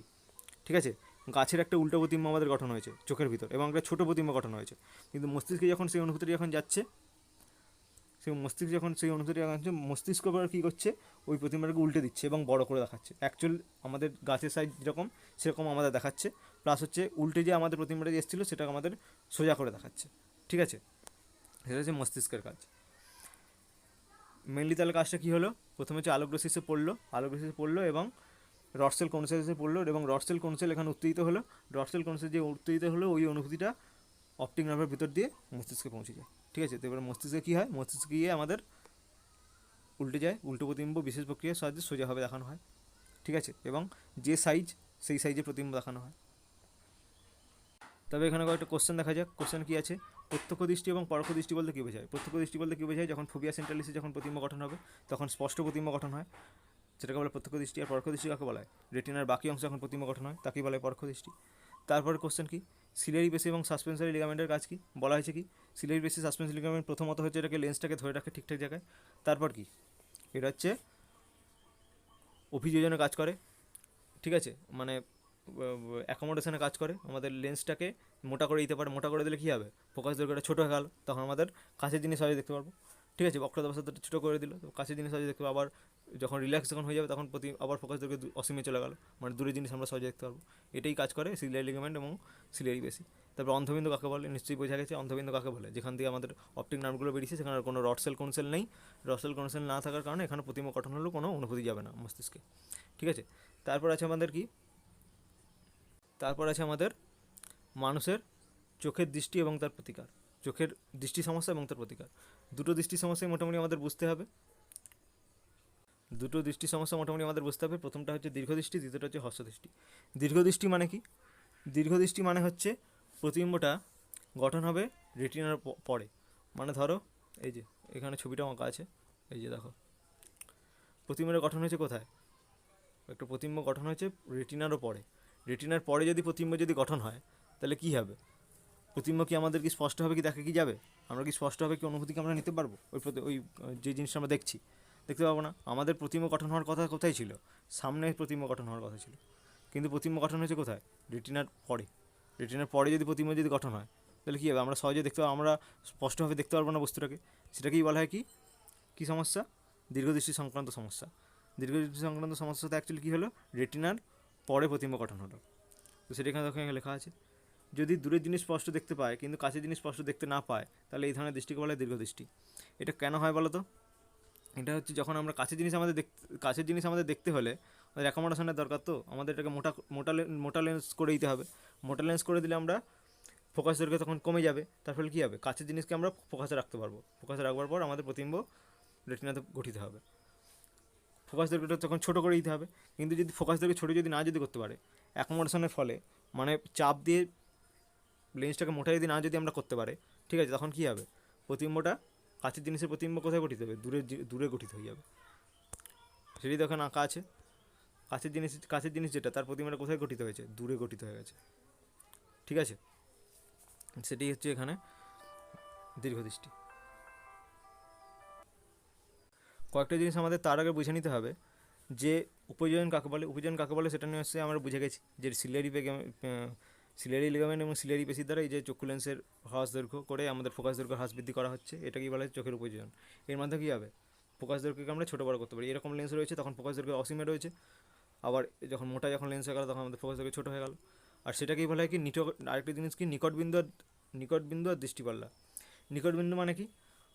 ঠিক আছে, গাছের একটা উল্টো প্রতিম্ব আমাদের গঠন হয়েছে চোখের ভিতর, এবং একটা ছোটো প্রতিম্ব গঠন হয়েছে। কিন্তু মস্তিষ্কে যখন সেই অনুভূতিটা যখন যাচ্ছে, মস্তিষ্ক এবার কী করছে, ওই প্রতিম্বটাকে উল্টে দিচ্ছে এবং বড় করে দেখাচ্ছে। অ্যাকচুয়াল আমাদের গাছের সাইজ যেরকম, সেরকম আমাদের দেখাচ্ছে, প্লাস হচ্ছে উল্টে যে আমাদের প্রতিম্বটা যে এসেছিলো সেটা আমাদের সোজা করে দেখাচ্ছে, ঠিক আছে। সেটা হচ্ছে মস্তিষ্কের কাজ। মেনলি তাহলে কাজটা কী হলো, প্রথমে হচ্ছে আলোকরশ্মি পড়লো এবং রডসেল কোনসেল এসে পড়লো, এবং রডসেল কোনসেল এখানে উত্তেজিত হলো। রডসেল কোনসেল যে উত্তেজিত হলো, ওই অনুভূতিটা অপটিক নার্ভের ভিতর দিয়ে মস্তিষ্কে পৌঁছে যায়, ঠিক আছে। তো এবার মস্তিষ্কে কী হয়, মস্তিষ্কে গিয়ে আমাদের উল্টে যায়, উল্টো প্রতিবিম্ব বিশেষ প্রক্রিয়ার সাহায্যে সোজাভাবে দেখানো হয়, ঠিক আছে। এবং যে সাইজ সেই সাইজে প্রতিবিম্ব দেখানো হয়। তবে এখানে কয়েকটা কোশ্চেন দেখা যাক। কোশ্চেন কী আছে, প্রত্যক্ষ দৃষ্টি এবং পরোক্ষ দৃষ্টি বলতে কী বোঝায়? প্রত্যক্ষ দৃষ্টি বলতে কী বোঝায়, যখন ফোবিয়া সেন্ট্রালিসে যখন প্রতিবিম্ব গঠন হবে তখন স্পষ্ট প্রতিবিম্ব গঠন হয়, যেটাকে বলে প্রত্যক্ষ দৃষ্টি। আর পরোক্ষ দৃষ্টি কাকে বলা হয়? রেটিনার বাকি অংশ যখন প্রতিবিম্ব গঠন হয় তাকেই বলা হয় পরোক্ষ দৃষ্টি। তারপরে কোশ্চেন কি, সিলিয়ারি পেশি এবং সাসপেন্সারি লিগামেন্টের কাজ কি? বলা হয়েছে কি, সিলিয়ারি পেশি সাসপেন্সারি লিগামেন্ট প্রথমত হচ্ছে এটাকে লেন্সটাকে ধরে রাখে ঠিকঠাক জায়গায়। তারপর কি, এটা হচ্ছে অভিযোজনে কাজ করে, ঠিক আছে, মানে অ্যাকোমোডেশনে কাজ করে, আমাদের লেন্সটাকে মোটা করে দিতে পারে। মোটা করে দিলে কী হবে, ফোকাস দৈর্ঘ্যটা ছোটো হয়ে গেল, তখন আমাদের কাছের জিনিস সহজে দেখতে পারবো, ঠিক আছে। বক্রতা ব্যাসার্ধটা ছোটো করে দিল, তো কাছের জিনিস সহজে দেখতে পাবো। আবার যখন রিল্যাক্স যখন হয়ে যাবে তখন আবার ফোকাস দৈর্ঘ্য অসীমে চলে গেল, মানে দূরের জিনিস আমরা সহজে দেখতে পারবো। এটাই কাজ করে সিলিয়ারি লিগামেন্ট এবং সিলিয়ারি পেশি। তারপর অন্ধবিন্দু কাকে বলে নিশ্চয়ই বোঝা গেছে। অন্ধবিন্দু কাকে বলে, যেখান থেকে আমাদের অপটিক নার্ভগুলো বেরিয়েছে সেখানে কোনো রড সেল কোন সেল নেই। রড সেল কোন সেল না থাকার কারণে এখানে প্রতিবিম্ব গঠন হলেও কোনো অনুভূতি যাবে না মস্তিষ্কে, ঠিক আছে। তারপর আছে আমাদের কি, তারপর আছে আমাদের মানুষের চোখের দৃষ্টি এবং তার প্রতিকার। চোখের দৃষ্টি সমস্যা এবং তার প্রতিকার, দুটো দৃষ্টি সমস্যাই মোটামুটি আমাদের বুঝতে হবে। দুটো দৃষ্টি সমস্যা মোটামুটি আমাদের বুঝতে হবে। প্রথমটা হচ্ছে দীর্ঘদৃষ্টি, দ্বিতীয়টা হচ্ছে হ্রস্বদৃষ্টি। দীর্ঘদৃষ্টি মানে কি, দীর্ঘদৃষ্টি মানে হচ্ছে প্রতিবিম্বটা গঠন হবে রেটিনার পরে। মানে ধরো এই যে এখানে ছবিটা আঁকা আছে, এই যে দেখো প্রতিবিম্বটা গঠন হয়েছে কোথায়, একটা প্রতিবিম্ব গঠন হয়েছে রেটিনারও পরে। রেটিনার পরে যদি প্রতিবিম্ব যদি গঠন হয় তাহলে কী হবে, প্রতিবিম্ব কি আমাদের কি স্পষ্টভাবে কি দেখা কি যাবে, আমরা কি স্পষ্টভাবে কি অনুভূতিকে আমরা নিতে পারবো? ওই যে জিনিসটা আমরা দেখতে পাবো না। আমাদের প্রতিবিম্ব গঠন হওয়ার কথা কোথায় ছিল, সামনে প্রতিবিম্ব গঠন হওয়ার কথা ছিল, কিন্তু প্রতিবিম্ব গঠন হয়েছে কোথায়, রেটিনার পরে। রেটিনার পরে যদি প্রতিবিম্ব যদি গঠন হয় তাহলে কী হবে, আমরা সহজে দেখতে পাবো, আমরা স্পষ্টভাবে দেখতে পারবো না বস্তুটাকে। সেটাকেই বলা হয় কি, কী সমস্যা, দীর্ঘদৃষ্টি সংক্রান্ত সমস্যা। দীর্ঘদৃষ্টি সংক্রান্ত সমস্যাতে অ্যাকচুয়ালি কী হলো, রেটিনার পরে প্রতিবিম্ব গঠন হলো। তো সেটা এখানে লেখা আছে, যদি দূরের জিনিস স্পষ্ট দেখতে পায় কিন্তু কাছের জিনিস স্পষ্ট দেখতে না পায় তাহলে এই ধরনের দৃষ্টিকে বলা হয় দীর্ঘদৃষ্টি। এটা কেন হয় বলো তো, এটা হচ্ছে যখন আমরা কাছের জিনিস আমাদের দেখতে হলে আমাদের অ্যাকোমোডেশনের দরকার, তো আমাদের এটাকে মোটা লেন্স করে দিতে হবে। মোটা লেন্স করে দিলে আমরা ফোকাস দৈর্ঘ্য তখন কমে যাবে, তার ফলে কী হবে, কাছের জিনিসকে আমরা ফোকাসে রাখতে পারবো। ফোকাসে রাখবার পর আমাদের প্রতিবিম্ব রেটিনাতে গঠিত হবে। ফোকাস দৈর্ঘ্যটা তখন ছোটো করে দিতে হবে, কিন্তু যদি ফোকাস দৈর্ঘ্য ছোটো যদি করতে পারে অ্যাকোমোডেশনের ফলে, মানে চাপ দিয়ে লেন্সটাকে মোটা যদি আমরা করতে পারে, ঠিক আছে, তখন কী হবে, প্রতিবিম্বটা কাছের জিনিসের প্রতিবিম্ব কোথায় গঠিত হবে, দূরে গঠিত হয়ে যাবে। সেটি দেখেন আঁকা আছে, কাছের জিনিস যেটা তার প্রতিবিম্বটা কোথায় গঠিত হয়েছে, দূরে গঠিত হয়ে গেছে, ঠিক আছে। সেটি হচ্ছে এখানে দীর্ঘদৃষ্টি। কয়েকটা জিনিস আমাদের তার আগে বুঝে নিতে হবে যে উপযোজন কাকে বলে। উপযোজন কাকে বলে সেটা নিয়ে হচ্ছে আমরা বুঝে গেছি যে সিলিয়ারি লিগামেন্ট এবং সিলিয়ারি পেশির দ্বারা এই যে চক্ষু লেন্সের হ্রাস দৈর্ঘ্য করে আমাদের ফোকাস দৈর্ঘ্য হ্রাস বৃদ্ধি করা হচ্ছে, এটাকেই বলা হয় চোখের উপযোজন। এর মাধ্যমে কী হবে, ফোকাস দৈর্ঘ্যকে আমরা ছোটো বড় করতে পারি। এরকম লেন্স রয়েছে তখন ফোকাস দৈর্ঘ্য অসীমে রয়েছে, আবার যখন মোটা লেন্স হয়ে গেল তখন আমাদের ফোকাস দৈর্ঘ্য ছোটো হয়ে গেল। আর সেটাকেই বলা হয় কি আরেকটি জিনিস কি, নিকটবিন্দু আর দৃষ্টিপাল্লা। নিকটবিন্দু মানে কি,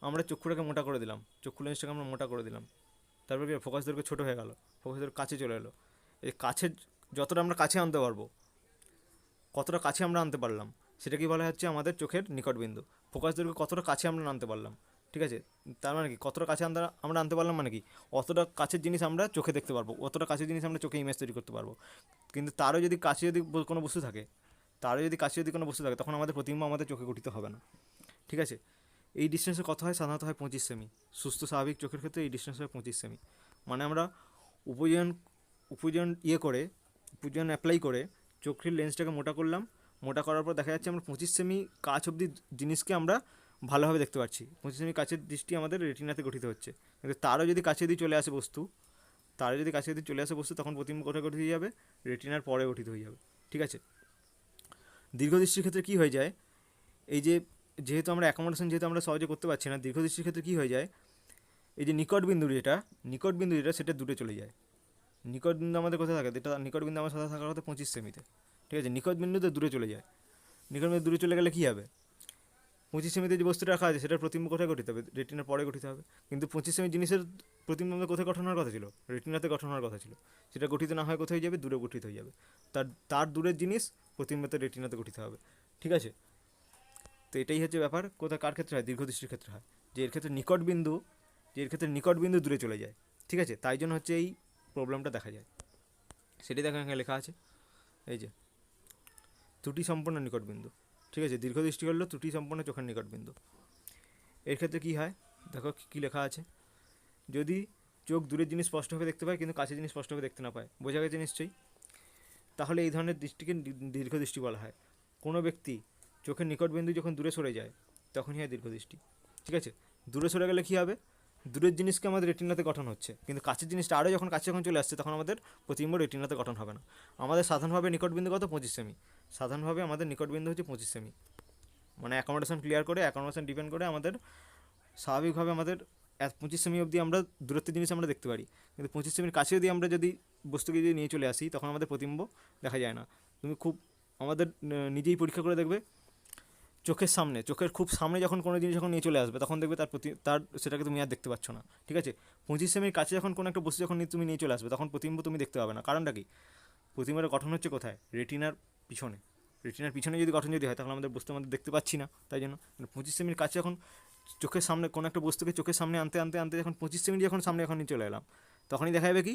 আমরা চক্ষুটাকে মোটা করে দিলাম, চক্ষু লেন্সটাকে আমরা মোটা করে দিলাম, তারপর কি ফোকাস দৈর্ঘ্য ছোটো হয়ে গেল, ফোকাস দৈর্ঘ্য কাছে চলে এলো। এই কাছের যতটা আমরা কাছে আনতে পারবো, কতটা কাছে আমরা আনতে পারলাম সেটাকেই বলা হচ্ছে আমাদের চোখের নিকটবিন্দু। ফোকাস দৈর্ঘ্য কতটা কাছে আমরা আনতে পারলাম, ঠিক আছে, তার মানে কি কতটা কাছে আমরা আনতে পারলাম মানে কি, অতটা কাছের জিনিস আমরা চোখে দেখতে পারবো, অতটা কাছের জিনিস আমরা চোখে ইমেজ তৈরি করতে পারবো। কিন্তু তারও যদি কাছে কোনো বস্তু থাকে তখন আমাদের প্রতিবিম্ব আমাদের চোখে গঠিত হবে না, ঠিক আছে। এই ডিস্টেন্সে কত হয়, সাধারণত হয় 25 সেমি। সুস্থ স্বাভাবিক চোখের ক্ষেত্রে এই ডিস্টেন্স হয় 25 সেমি। মানে আমরা উপযোজন অ্যাপ্লাই করে চোখের লেন্সটাকে মোটা করার পর দেখা যাচ্ছে আমরা 25 সেমি কাছ অবধি জিনিসকে আমরা ভালোভাবে দেখতে পাচ্ছি। 25 সেমি কাছের দৃষ্টি আমাদের রেটিনাতে গঠিত হচ্ছে। কিন্তু তারও যদি কাছে দিয়ে চলে আসে বস্তু তখন প্রতিবিম্ব কোথায় গঠিত হয়ে যাবে, রেটিনার পরে গঠিত হয়ে যাবে, ঠিক আছে। দীর্ঘদৃষ্টির ক্ষেত্রে কী হয়ে যায়, এই যে যেহেতু আমরা সহজে করতে পারছি না, দীর্ঘদৃষ্টির ক্ষেত্রে কী হয়ে যায়, এই যে নিকটবিন্দু যেটা সেটা দূরে চলে যায়। নিকটবিন্দু আমাদের কোথায় থাকে, নিকটবিন্দু আমার সাথে থাকার কথা 25 সেমিতে, ঠিক আছে। নিকটবিন্দুতে দূরে চলে যায়, নিকটবিন্দু দূরে চলে গেলে কী হবে, 25 সেমিতে যে বস্তুটা রাখা আছে সেটার প্রতিবিম্ব কোথায় গঠিত হবে, রেটিনার পরে গঠিত হবে। কিন্তু 25 সেমি জিনিসের প্রতিবিম্ব কোথায় গঠন হওয়ার কথা ছিল, রেটিনাতে গঠন হওয়ার কথা ছিল। সেটা গঠিত না হয় কোথায় যাবে, দূরে গঠিত হয়ে যাবে। তার দূরের জিনিস প্রতিবিম্বতে রেটিনাতে গঠিত হবে, ঠিক আছে। তো এটাই হচ্ছে ব্যাপার, কার ক্ষেত্রে হয়, দীর্ঘদৃষ্টির ক্ষেত্রে হয়, যে এর ক্ষেত্রে নিকটবিন্দু দূরে চলে যায়, ঠিক আছে। তাই জন্য হচ্ছে এই প্রবলেমটা দেখা যায়, সেটি দেখা এখানে লেখা আছে। এই যে ত্রুটি সম্পন্ন নিকটবিন্দু, ঠিক আছে। দীর্ঘদৃষ্টি হলো ত্রুটি সম্পন্ন চোখের নিকটবিন্দু। এর ক্ষেত্রে কী হয় দেখো কী লেখা আছে, যদি চোখ দূরের জিনিস স্পষ্টভাবে দেখতে পায় কিন্তু কাছের জিনিস স্পষ্টভাবে দেখতে না পায়, বোঝা গেছে নিশ্চয়ই। তাহলে এই ধরনের দৃষ্টিকে দীর্ঘদৃষ্টি বলা হয়। কোনো ব্যক্তি চোখের নিকটবিন্দু যখন দূরে সরে যায় তখনই হয় দীর্ঘদৃষ্টি, ঠিক আছে। দূরে সরে গেলে কী হবে, দূরের জিনিসকে আমাদের রেটিনাতে গঠন হচ্ছে, কিন্তু কাছের জিনিসটা আরও যখন কাছে যখন চলে আসছে তখন আমাদের প্রতিবিম্ব রেটিনাতে গঠন হবে না। আমাদের সাধারণভাবে নিকটবিন্দু কত 25 সেমি, সাধারণভাবে আমাদের নিকটবিন্দু হচ্ছে 25 সেমি, মানে অ্যাকোমোডেশন ক্লিয়ার করে অ্যাকোমোডেশন ডিপেন্ড করে আমাদের স্বাভাবিকভাবে আমাদের 25 সেমি অবধি আমরা দূরত্বের জিনিস আমরা দেখতে পারি, কিন্তু 25 সেমির কাছে যদি আমরা যদি বস্তুকে যদি নিয়ে চলে আসি তখন আমাদের প্রতিবিম্ব দেখা যায় না। তুমি খুব আমাদের নিজেই পরীক্ষা করে দেখবে, চোখের সামনে, চোখের খুব সামনে যখন কোনো জিনিস যখন নিয়ে চলে আসবে তখন দেখবে তার সেটাকে তুমি আর দেখতে পাচ্ছ না, ঠিক আছে। 25 সেমির কাছে যখন কোনো একটা বস্তু যখন তুমি নিয়ে চলে আসবে তখন প্রতিবিম্ব তুমি দেখতে পাবে না। কারণটা কি, প্রতিবিম্বের গঠন হচ্ছে কোথায়, রেটিনার পিছনে। রেটিনার পিছনে যদি গঠন যদি হয় তাহলে আমাদের বস্তু আমাদের দেখতে পাচ্ছি না, তাই জন্য 25 সেমির কাছে যখন চোখের সামনে কোনো একটা বস্তুকে চোখের সামনে আনতে আনতে আনতে যখন 25 সেমি যখন সামনে যখন নিয়ে চলে এলাম তখনই দেখা যাবে কি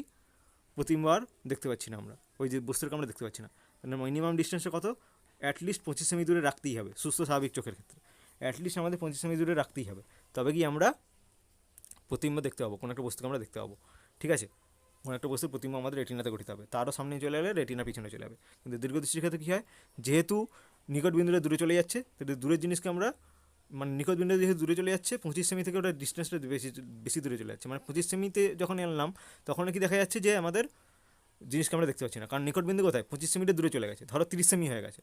প্রতিবিম্ব আর দেখতে পাচ্ছি না আমরা, ওই যে বস্তুকে আমরা দেখতে পাচ্ছি না। মিনিমাম ডিস্টেন্সে কত, অ্যাটলিস্ট 25 সেমি দূরে রাখতেই হবে সুস্থ স্বাভাবিক চোখের ক্ষেত্রে, অ্যাটলিস্ট আমাদের 25 সেমি দূরে রাখতেই হবে, তবে কি আমরা প্রতিবিম্ব দেখতে পাবো, কোনো একটা বস্তুকে আমরা দেখতে পাবো, ঠিক আছে। কোনো একটা বস্তুর প্রতিবিম্ব আমাদের রেটিনাতে গঠিত হবে, তারও সামনে চলে এলে রেটিনার পিছনে চলে যাবে। কিন্তু দীর্ঘদৃষ্টির ক্ষেত্রে কী হয়, যেহেতু নিকট বিন্দুটা দূরে চলে যাচ্ছে, তাহলে দূরের জিনিসকে আমরা মানে নিকট বিন্দু যেহেতু দূরে চলে যাচ্ছে 25 সেমি থেকে ওটা ডিস্টেন্সটা বেশি বেশি দূরে চলে যাচ্ছে, মানে 25 সেমিতে যখন এলাম তখন কি দেখা যাচ্ছে যে আমাদের জিনিসকে আমরা দেখতে পাচ্ছি না, কারণ নিকট বিন্দু কোথায় 25 সেমিতে দূরে চলে গেছে, ধরো 30 সেমি হয়ে গেছে,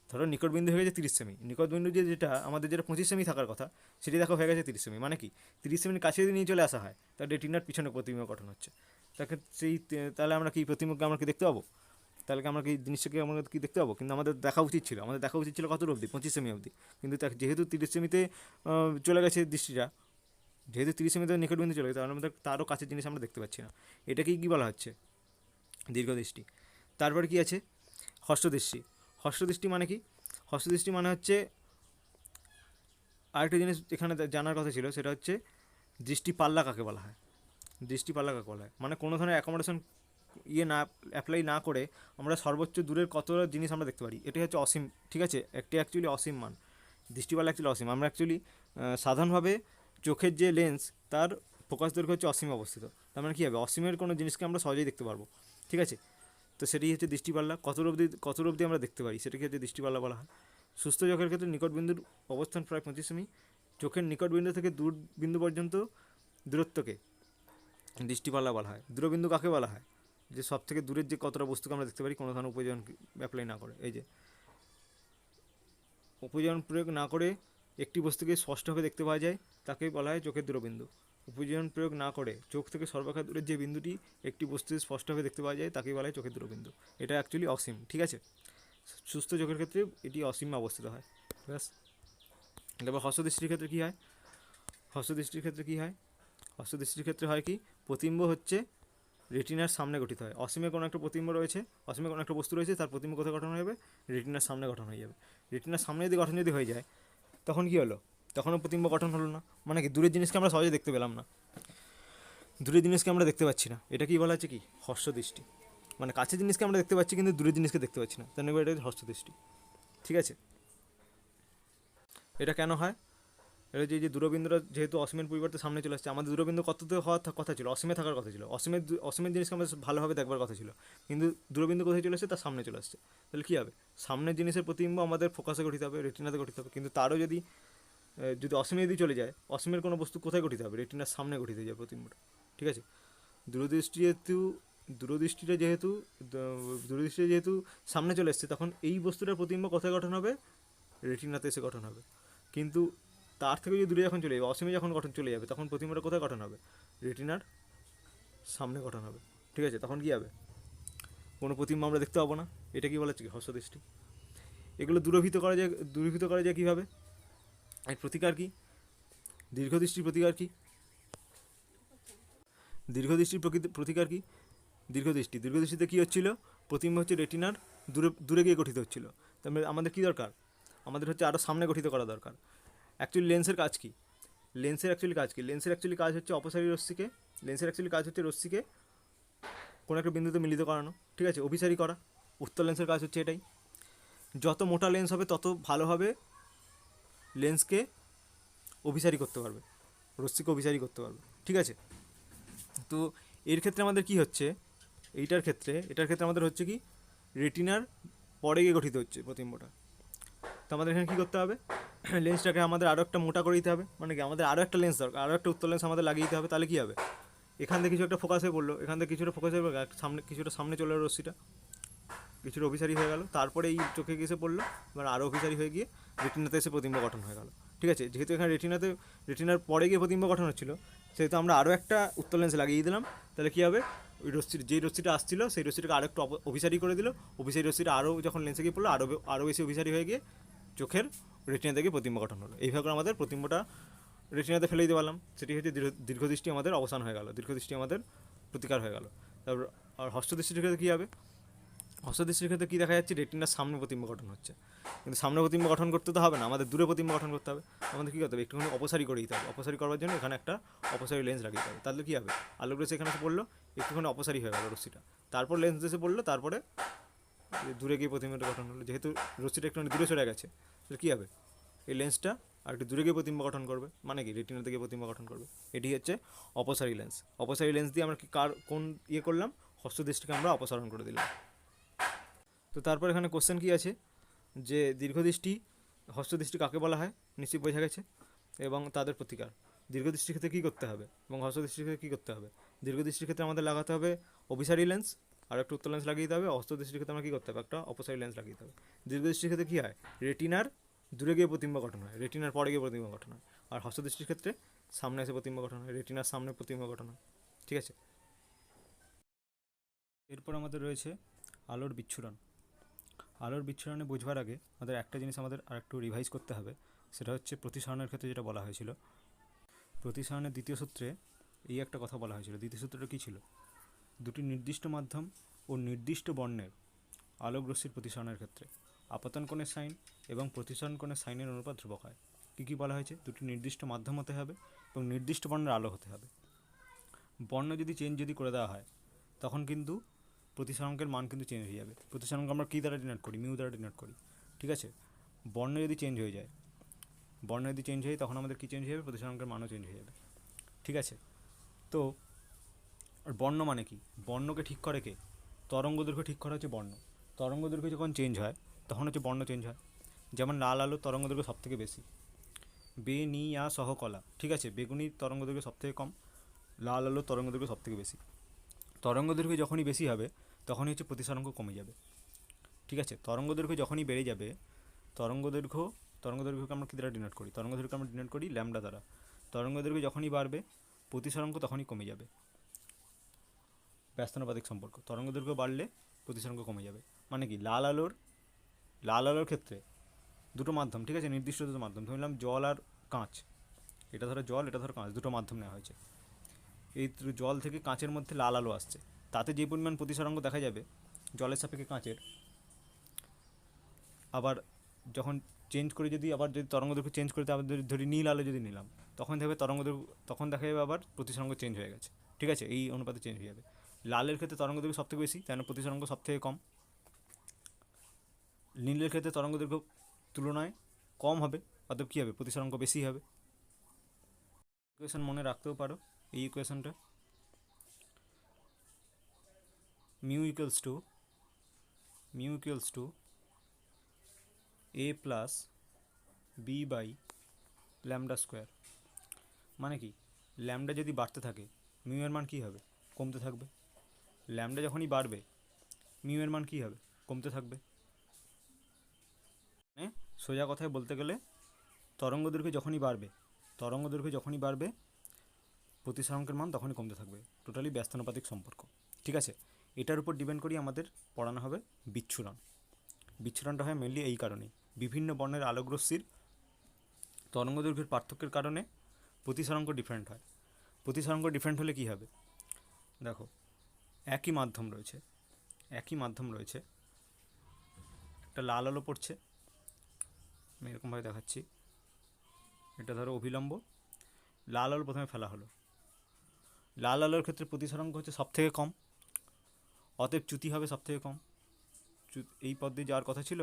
ধরো নিকট বিন্দু হয়ে গেছে 30 সেমি, নিকট বিন্দু যেটা আমাদের যেটা 25 সেমি থাকার কথা সেটি দেখো হয়ে গেছে 30 সেমি, মানে কি 30 সেমির কাছে যদি নিয়ে চলে আসা হয় তাহলে রেটিনার পিছনে প্রতিবিম্ব গঠন হচ্ছে, তাকে তাহলে আমরা কি প্রতিবিম্বকে আমরা কি দেখতে পাবো, তাহলে কি আমরা কি জিনিসটাকে আমরা কি দেখতে পাবো, কিন্তু আমাদের দেখা উচিত ছিল, আমাদের দেখা উচিত ছিল কত অবধি 25 সেমি অবধি, কিন্তু যেহেতু 30 সেমিতে চলে গেছে দৃষ্টিটা, যেহেতু 30 সেমিতে নিকট বিন্দু চলে গেছে তাহলে আমাদের তারও কাছের জিনিস আমরা দেখতে পাচ্ছি না, এটাকেই কী বলা হচ্ছে দীর্ঘদৃষ্টি। তারপরে কি আছে হর্ষদৃষ্টি। হর্ষদৃষ্টি মানে কি, হর্ষদৃষ্টি মানে হচ্ছে আরেকটা জিনিস এখানে জানার কথা ছিল, সেটা হচ্ছে দৃষ্টি পাল্লা কাকে বলা হয়। দৃষ্টি পাল্লা কাকে বলা হয় মানে কোনো ধরনের অ্যাকোমোডেশন না অ্যাপ্লাই না করে আমরা সর্বোচ্চ দূরের কত জিনিস আমরা দেখতে পারি, এটাই হচ্ছে অসীম, ঠিক আছে। একটি অ্যাকচুয়ালি অসীম মান, দৃষ্টিপাল্লা অ্যাকচুয়ালি অসীম। আমরা অ্যাকচুয়ালি সাধারণভাবে চোখের যে লেন্স তার ফোকাস দৈর্ঘ্য হচ্ছে অসীম অবস্থিত, তার মানে কী হবে অসীমের কোনো জিনিসকে আমরা সহজেই দেখতে পারবো, ঠিক আছে। তো সেটাই হচ্ছে দৃষ্টিপাল্লা, কত অবধি আমরা দেখতে পারি সেটাকে হচ্ছে দৃষ্টিপাল্লা বলা হয়। সুস্থ চোখের ক্ষেত্রে নিকট বিন্দুর অবস্থান প্রায় 25 সেমি, চোখের নিকট বিন্দু থেকে দূর বিন্দু পর্যন্ত দূরত্বকে দৃষ্টিপাল্লা বলা হয়। দূরবিন্দু কাকে বলা হয়, যে সব থেকে দূরের যে কতটা বস্তুকে আমরা দেখতে পারি কোনো ধরনের উপযোজন অ্যাপ্লাই না করে, এই যে উপযোজন প্রয়োগ না করে একটি বস্তুকে স্পষ্টভাবে দেখতে পাওয়া যায় তাকে বলা হয় চোখের দূরবিন্দু। উপযোজন প্রয়োগ না করে চোখ থেকে সর্বাপেক্ষা দূরের যে বিন্দুটি একটি বস্তুকে স্পষ্টভাবে দেখতে পাওয়া যায় তাকে বলা হয় চোখের দূরবিন্দু। এটা অ্যাকচুয়ালি অসীম, ঠিক আছে। সুস্থ চোখের ক্ষেত্রে এটি অসীমে অবস্থিত হয়, ব্যাস। এবার হর্ষদৃষ্টির ক্ষেত্রে কী হয়, হর্ষদৃষ্টির ক্ষেত্রে কী হয়, হর্ষদৃষ্টির ক্ষেত্রে হয় কি প্রতিবিম্ব হচ্ছে রেটিনার সামনে গঠিত হয়। অসীমে কোনো একটা প্রতিবিম্ব রয়েছে, অসীমে কোনো একটা বস্তু রয়েছে, তার প্রতিবিম্ব কোথায় গঠন হয়ে যাবে, রেটিনার সামনে গঠন হয়ে যাবে। রেটিনার সামনে যদি গঠন যদি হয়ে যায় তখন কী হলো, তখনও প্রতিবিম্ব গঠন হলো না, মানে কি দূরের জিনিসকে আমরা সহজে দেখতে পেলাম না, দূরের জিনিসকে আমরা দেখতে পাচ্ছি না, এটা কি বলা হচ্ছে কি হর্ষদৃষ্টি। মানে কাছের জিনিসকে আমরা দেখতে পাচ্ছি কিন্তু দূরের জিনিসকে দেখতে পাচ্ছি না, তার মানে এটা হর্ষদৃষ্টি, ঠিক আছে। এটা কেন হয়, এটা যে দূরবিন্দুটা যেহেতু অসীমের পরিবর্তে সামনে চলে আসছে, আমাদের দূরবিন্দু কততে হওয়ার কথা ছিল, অসীমে থাকার কথা ছিল, অসীমের জিনিসকে আমাদের ভালোভাবে দেখবার কথা ছিল, কিন্তু দূরবিন্দু কোথায় চলে আসছে, তার সামনে চলে আসছে, তাহলে কী হবে সামনের জিনিসের প্রতিবিম্ব আমাদের ফোকাসে গঠিত হবে, রেটিনাতে গঠিত হবে, কিন্তু তারও যদি অসীমে যদি চলে যায়, অসীমের কোনো বস্তু কোথায় গঠিত হবে, রেটিনার সামনে গঠিত হয়ে যাবে প্রতিবিম্বটা, ঠিক আছে। দূরদৃষ্টিটা যেহেতু সামনে চলে এসছে তখন এই বস্তুটার প্রতিবিম্ব কোথায় গঠন হবে, রেটিনাতে এসে গঠন হবে, কিন্তু তার থেকে যদি দূরে যখন চলে যাবে, অসীমে যখন গঠন চলে যাবে তখন প্রতিবিম্বটা কোথায় গঠন হবে, রেটিনার সামনে গঠন হবে, ঠিক আছে। তখন কী হবে, কোনো প্রতিবিম্ব আমরা দেখতে পাবো না, এটা কি বলা হচ্ছে কি হর্ষদৃষ্টি। এগুলো দূরীভূত করা যায় কীভাবে, এর প্রতিকার কী, দীর্ঘদৃষ্টির প্রতিকার কী, দীর্ঘদৃষ্টির প্রতিকার কী, দীর্ঘদৃষ্টিতে কী হচ্ছিল, প্রতিবিম্ব হচ্ছে রেটিনার দূরে গিয়ে গঠিত হচ্ছিল, তারপরে আমাদের কী দরকার, আমাদের হচ্ছে আরও সামনে গঠিত করা দরকার। অ্যাকচুয়ালি লেন্সের কাজ কী, লেন্সের অ্যাকচুয়ালি কাজ হচ্ছে অপসারী রশ্মিকে, লেন্সের অ্যাকচুয়ালি কাজ হচ্ছে রশ্মিকে কোনো একটা বিন্দুতে মিলিত করানো, ঠিক আছে, অভিসারী করা, উত্তল লেন্সের কাজ হচ্ছে এটাই, যত মোটা লেন্স হবে তত ভালোভাবে লেন্সকে অভিসারী করতে পারবে, রশ্মিকে অভিসারী করতে পারবে, ঠিক আছে। তো এর ক্ষেত্রে আমাদের কি হচ্ছে, এটার ক্ষেত্রে আমাদের হচ্ছে কি রেটিনার পরে গিয়ে গঠিত হচ্ছে প্রতিম্বটা। তো আমাদের এখানে কী করতে হবে, লেন্সটাকে আমাদের আরও একটা মোটা করে দিতে হবে, মানে কি আমাদের আরও একটা লেন্স দরকার, আরও একটা উত্তল লেন্স আমাদের লাগিয়ে দিতে হবে। তাহলে কী হবে, এখান থেকে কিছু একটা ফোকাস হয়ে পড়লো, এখান থেকে কিছুটা ফোকাস হয়ে পড়লো, সামনে কিছুটা সামনে চলে এলো রশ্মিটা, কিছুটা অভিসারী হয়ে গেল, তারপরে এই চোখে এসে পড়লো, এবার আরও অভিসারী হয়ে গিয়ে রেটিনাতে এসে প্রতিম্ব গঠন হয়ে গেল, ঠিক আছে। যেহেতু এখানে রেটিনার পরে গিয়ে প্রতিম্ব গঠন হচ্ছিলো, সেহেতু আমরা আরও একটা উত্তল লেন্স লাগিয়ে দিলাম। তাহলে কী হবে, ওই যেই রশ্মিটা আসছিলো সেই রশ্মিটাকে আরও একটু অভিসারী করে দিল, অভিসারী রশ্মিটা আরও যখন লেন্সে গিয়ে পড়লো আরও বেশি অভিসারী হয়ে গিয়ে চোখের রেটিনা থেকে প্রতিম্ব গঠন হলো। এইভাবে করে আমাদের প্রতিম্বটা রেটিনাতে ফেলে দিতে পারলাম, সেটি হচ্ছে দীর্ঘদৃষ্টি আমাদের অবসান হয়ে গেল, দীর্ঘদৃষ্টি আমাদের প্রতিকার হয়ে গেল। তারপর আর হস্তদৃষ্টির ক্ষেত্রে কী হবে, হস্তদৃষ্টির ক্ষেত্রে কী দেখা যাচ্ছে, রেটিনার সামনে প্রতিম্ব গঠন হচ্ছে, কিন্তু সামনে প্রতিম্ব গঠন করতে তো হবে না, আমাদের দূরে প্রতিম্ব গঠন করতে হবে। আমাদের কী করতে হবে, একটুখানি অপসারী করে দিতে হবে, অপসারী করবার জন্য এখানে একটা অপসারী লেন্স লাগিয়ে দিতে হবে। তাহলে কী হবে, আলোক রশ্মি এখানে এসে পড়লো, একটুখানি অপসারী হয়ে গেল রশ্মিটা, তারপর লেন্স এসে পড়লো, তারপরে দূরে গিয়ে প্রতিম্বটা গঠন হলো। যেহেতু রশ্মিটা একটুখানি দূরে সরে গেছে, তাহলে কী হবে, এই লেন্সটা আর একটু দূরে গিয়ে প্রতিম্ব গঠন করবে, মানে কি রেটিনা থেকে প্রতিম্ব গঠন করবে। এটি হচ্ছে অপসারী লেন্স। অপসারী লেন্স দিয়ে আমরা কি কোন করলাম, হস্তদৃষ্টিকে আমরা অপসারণ করে দিলাম। তো তারপর এখানে কোশ্চেন কি আছে, যে দীর্ঘদৃষ্টি হস্তদৃষ্টি কাকে বলা হয়, নিশ্চয়ই বোঝা গেছে, এবং তাদের প্রতিকার। দীর্ঘদৃষ্টির ক্ষেত্রে কী করতে হবে এবং হস্তদৃষ্টির ক্ষেত্রে কী করতে হবে, দীর্ঘদৃষ্টির ক্ষেত্রে আমাদের লাগাতে হবে অভিসারী লেন্স, আর একটা উত্তল লেন্স লাগিয়ে দিতে হবে। হস্তদৃষ্টির ক্ষেত্রে আমরা কী করতে হবে, একটা অপসারী লেন্স লাগিয়ে দিতে হবে। দীর্ঘদৃষ্টির ক্ষেত্রে কী হয়, রেটিনার দূরে গিয়ে প্রতিম্ব গঠন হয়, রেটিনার পরে গিয়ে প্রতিম্ব গঠন হয়। আর হস্তদৃষ্টির ক্ষেত্রে সামনে এসে প্রতিম্ব গঠন হয়, রেটিনার সামনে প্রতিম্ব গঠন হয়, ঠিক আছে। এরপর আমাদের রয়েছে আলোর বিচ্ছুরণ। আলোর বিচ্ছুরণে বুঝবার আগে আমাদের একটা জিনিস আমাদের আরেকটু রিভাইজ করতে হবে, সেটা হচ্ছে প্রতিসরণের ক্ষেত্রে যেটা বলা হয়েছিল, প্রতিসরণের দ্বিতীয় সূত্রে এই একটা কথা বলা হয়েছিল। দ্বিতীয় সূত্রটা কী ছিল, দুটি নির্দিষ্ট মাধ্যম ও নির্দিষ্ট বর্ণের আলোক রশ্মির প্রতিসরণের ক্ষেত্রে আপতন কোণের সাইন এবং প্রতিসরণ কোণের সাইনের অনুপাত ধ্রুবক হয়। কী কী বলা হয়েছে, দুটি নির্দিষ্ট মাধ্যম হতে হবে এবং নির্দিষ্ট বর্ণের আলো হতে হবে। বর্ণ যদি চেঞ্জ করে দেওয়া হয়, তখন কিন্তু প্রতিসরাঙ্কের মান কিন্তু চেঞ্জ হয়ে যাবে। প্রতিসরাঙ্ক আমরা কী দ্বারা ডিনোট করি, মিউ দ্বারা ডিনোট করি, ঠিক আছে। বর্ণ যদি চেঞ্জ হয়ে যায়, তখন আমাদের কী চেঞ্জ হয়ে যাবে, প্রতিসরাঙ্কের মানও চেঞ্জ হয়ে যাবে, ঠিক আছে। তো বর্ণ মানে কি, বর্ণকে ঠিক করে কে, তরঙ্গ দৈর্ঘ্য ঠিক করা হচ্ছে বর্ণ। তরঙ্গ দৈর্ঘ্য যখন চেঞ্জ হয় তখন হচ্ছে বর্ণ চেঞ্জ হয়। যেমন লাল আলোর তরঙ্গ দৈর্ঘ্য সব থেকে বেশি, বেনিয়া সহ কলা, ঠিক আছে। বেগুনির তরঙ্গ দৈর্ঘ্য সব থেকে কম, লাল আলোর তরঙ্গ দৈর্ঘ্য সব থেকে বেশি। তরঙ্গ দৈর্ঘ্য যখনই বেশি হবে তখনই হচ্ছে প্রতিসরাঙ্ক কমে যাবে, ঠিক আছে। তরঙ্গ দৈর্ঘ্য যখনই বেড়ে যাবে, তরঙ্গ দৈর্ঘ্যকে আমরা কী দ্বারা ডিনোট করি, তরঙ্গ দৈর্ঘ্য আমরা ডিনোট করি ল্যামডা দ্বারা। তরঙ্গ দৈর্ঘ্য যখনই বাড়বে প্রতিসরাঙ্ক তখনই কমে যাবে, ব্যস্তানুপাতিক সম্পর্ক। তরঙ্গ দৈর্ঘ্য বাড়লে প্রতিসরাঙ্ক কমে যাবে। মানে কি, লাল আলোর ক্ষেত্রে দুটো মাধ্যম, ঠিক আছে, নির্দিষ্ট দুটো মাধ্যম, ধরলাম জল আর কাঁচ, এটা ধরো জল, এটা ধরো কাঁচ, দুটো মাধ্যম নেওয়া হয়েছে। এই জল থেকে কাঁচের মধ্যে লাল আলো আসছে, তাতে যে পরিমাণ প্রতিসরাঙ্ক দেখা যাবে জলের সাপেক্ষে কাঁচের, আবার যখন চেঞ্জ করে যদি তরঙ্গ দৈর্ঘ্য চেঞ্জ করে আবার ধরি নীল আলো যদি নিলাম, তখন দেখবে তখন দেখা যাবে আবার প্রতিসরাঙ্ক চেঞ্জ হয়ে গেছে, ঠিক আছে। এই অনুপাতে চেঞ্জ হয়ে যাবে। লালের ক্ষেত্রে তরঙ্গ দৈর্ঘ্য সবথেকে বেশি, তাই না প্রতিসরাঙ্ক সবথেকে কম। নীলের ক্ষেত্রে তরঙ্গ দৈর্ঘ্য তুলনায় কম হবে, অতএব কী হবে, প্রতিসরাঙ্ক বেশি হবে। ইকুয়েশন মনে রাখতেও পারো, এই ইকুয়েশনটা mu equals to a plus B by lambda square. মানে কি, ল্যামডা যদি বাড়তে থাকে মিউ এর মান কী হবে, কমতে থাকবে। ল্যামডা যখনই বাড়বে মিউ এর মান কী হবে, কমতে থাকবে। মানে সোজা কথায় বলতে গেলে তরঙ্গ দৈর্ঘ্য যখনই বাড়বে প্রতিসরাঙ্কের মান তখনই কমতে থাকবে। টোটালি ব্যস্তানুপাতিক সম্পর্ক, ঠিক আছে। এটার উপর ডিপেন্ড করি আমাদের পড়ানো হবে বিচ্ছুরণ। বিচ্ছুরণটা হয় মেনলি এই কারণেই, বিভিন্ন বর্ণের আলোকরশ্মির তরঙ্গ দৈর্ঘ্যের পার্থক্যের কারণে প্রতিসরাঙ্ক ডিফারেন্ট হয়। প্রতিসরাঙ্ক ডিফারেন্ট হলে কী হবে, দেখো একই মাধ্যম রয়েছে, একটা লাল আলো পড়ছে, আমি এরকমভাবে দেখাচ্ছি, এটা ধরো অভিলম্ব, লাল আলো প্রথমে ফেলা হলো। লাল আলোর ক্ষেত্রে প্রতিসরাঙ্ক হচ্ছে সব থেকে কম, অতএব চ্যুতি হবে সব থেকে কম। এই পথ দিয়ে যাওয়ার কথা ছিল,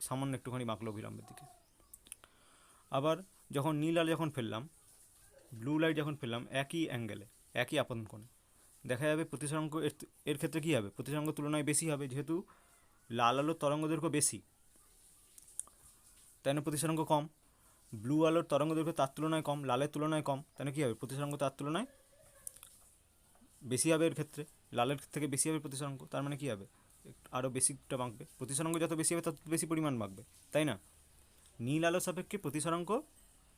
সামান্য একটুখানি বাঁকলো অভিলম্বের দিকে। আবার যখন নীল আলো যখন ফেললাম, ব্লু লাইট যখন ফেললাম, একই অ্যাঙ্গেলে, একই আপতন কোণে, দেখা যাবে প্রতিসরাঙ্ক এর ক্ষেত্রে কী হবে, প্রতিসরাঙ্ক তুলনায় বেশি হবে, যেহেতু লাল আলোর তরঙ্গ দৈর্ঘ্য বেশি, তাই না প্রতিসরাঙ্ক কম। ব্লু আলোর তরঙ্গ দৈর্ঘ্য তার তুলনায় কম, লালের তুলনায় কম, তাই না কী হবে, প্রতিসরাঙ্ক তার তুলনায় বেশি হবে। এর ক্ষেত্রে লালের থেকে বেশি হবে প্রতিসরাঙ্ক, তার মানে কী হবে, আরও বেশিটা বাঁকবে। প্রতিসরাঙ্ক যত বেশি হবে তত বেশি পরিমাণ বাঁকবে, তাই না। নীল আলোর সাপেক্ষে প্রতিসরাঙ্ক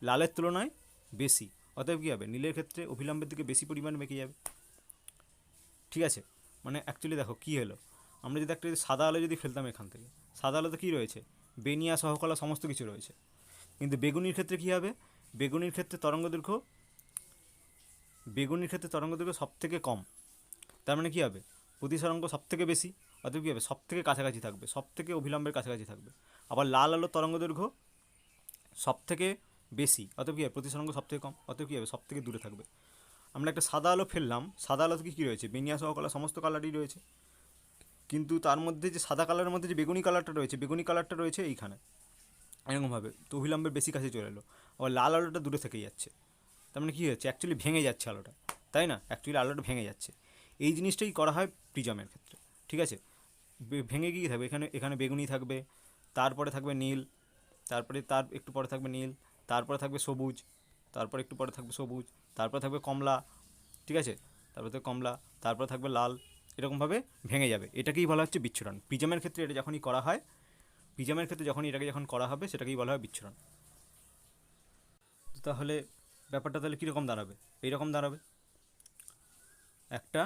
লালের তুলনায় বেশি, অতএব কী হবে, নীলের ক্ষেত্রে অভিলম্বের দিকে বেশি পরিমাণ বেঁকে যাবে। ঠিক আছে, মানে অ্যাকচুয়ালি দেখো কী হলো, আমরা যদি একটা সাদা আলো যদি ফেলতাম এখান থেকে, সাদা আলোতে কী রয়েছে, বেনিয়া সহকলা সমস্ত কিছু রয়েছে। কিন্তু বেগুনির ক্ষেত্রে কী হবে, বেগুনির ক্ষেত্রে তরঙ্গ দৈর্ঘ্য সব থেকে কম, তার মানে কী হবে, প্রতিসরাঙ্ক সব থেকে বেশি, অতএব কী হবে, সব থেকে কাছাকাছি থাকবে, সব থেকে অভিলম্বের কাছাকাছি থাকবে। আবার লাল আলোর তরঙ্গ দৈর্ঘ্য সব থেকে বেশি, অতএব কী হবে, প্রতিসরাঙ্ক সব থেকে কম, অতএব কী হবে, সব থেকে দূরে থাকবে। আমরা একটা সাদা আলো ফেললাম, সাদা আলোতে কী রয়েছে, বেনিয়া সহকলা সমস্ত কালারই রয়েছে, কিন্তু তার মধ্যে যে সাদা কালারের মধ্যে যে বেগুনি কালারটা রয়েছে এইখানে, এরকমভাবে, তো অভিলম্বের বেশি কাছে চলে এলো। আবার লাল আলোটা দূরে থেকেই যাচ্ছে, তার মানে কী হচ্ছে, অ্যাকচুয়ালি ভেঙে যাচ্ছে আলোটা, তাই না, অ্যাকচুয়ালি আলোটা ভেঙে যাচ্ছে। এই জিনিসটাই করা হয় প্রিজমের ক্ষেত্রে। ঠিক আছে, ভেঙে গিয়ে থাকবে, এখানে বেগুনি থাকবে, তারপরে থাকবে নীল, তারপরে তার একটু পরে থাকবে নীল, তারপরে থাকবে সবুজ, তারপরে একটু পরে থাকবে সবুজ, তারপরে থাকবে কমলা, ঠিক আছে, তারপরে থাকবে কমলা, তারপরে থাকবে লাল, এরকমভাবে ভেঙে যাবে। এটাকেই বলা হচ্ছে বিচ্ছুরণ। প্রিজমের ক্ষেত্রে এটা যখনই করা হয়, প্রিজমের ক্ষেত্রে এটাকে যখন করা হবে, সেটাকেই বলা হয় বিচ্ছুরণ। তাহলে ব্যাপারটা তাহলে কীরকম দাঁড়াবে, এইরকম দাঁড়াবে, একটা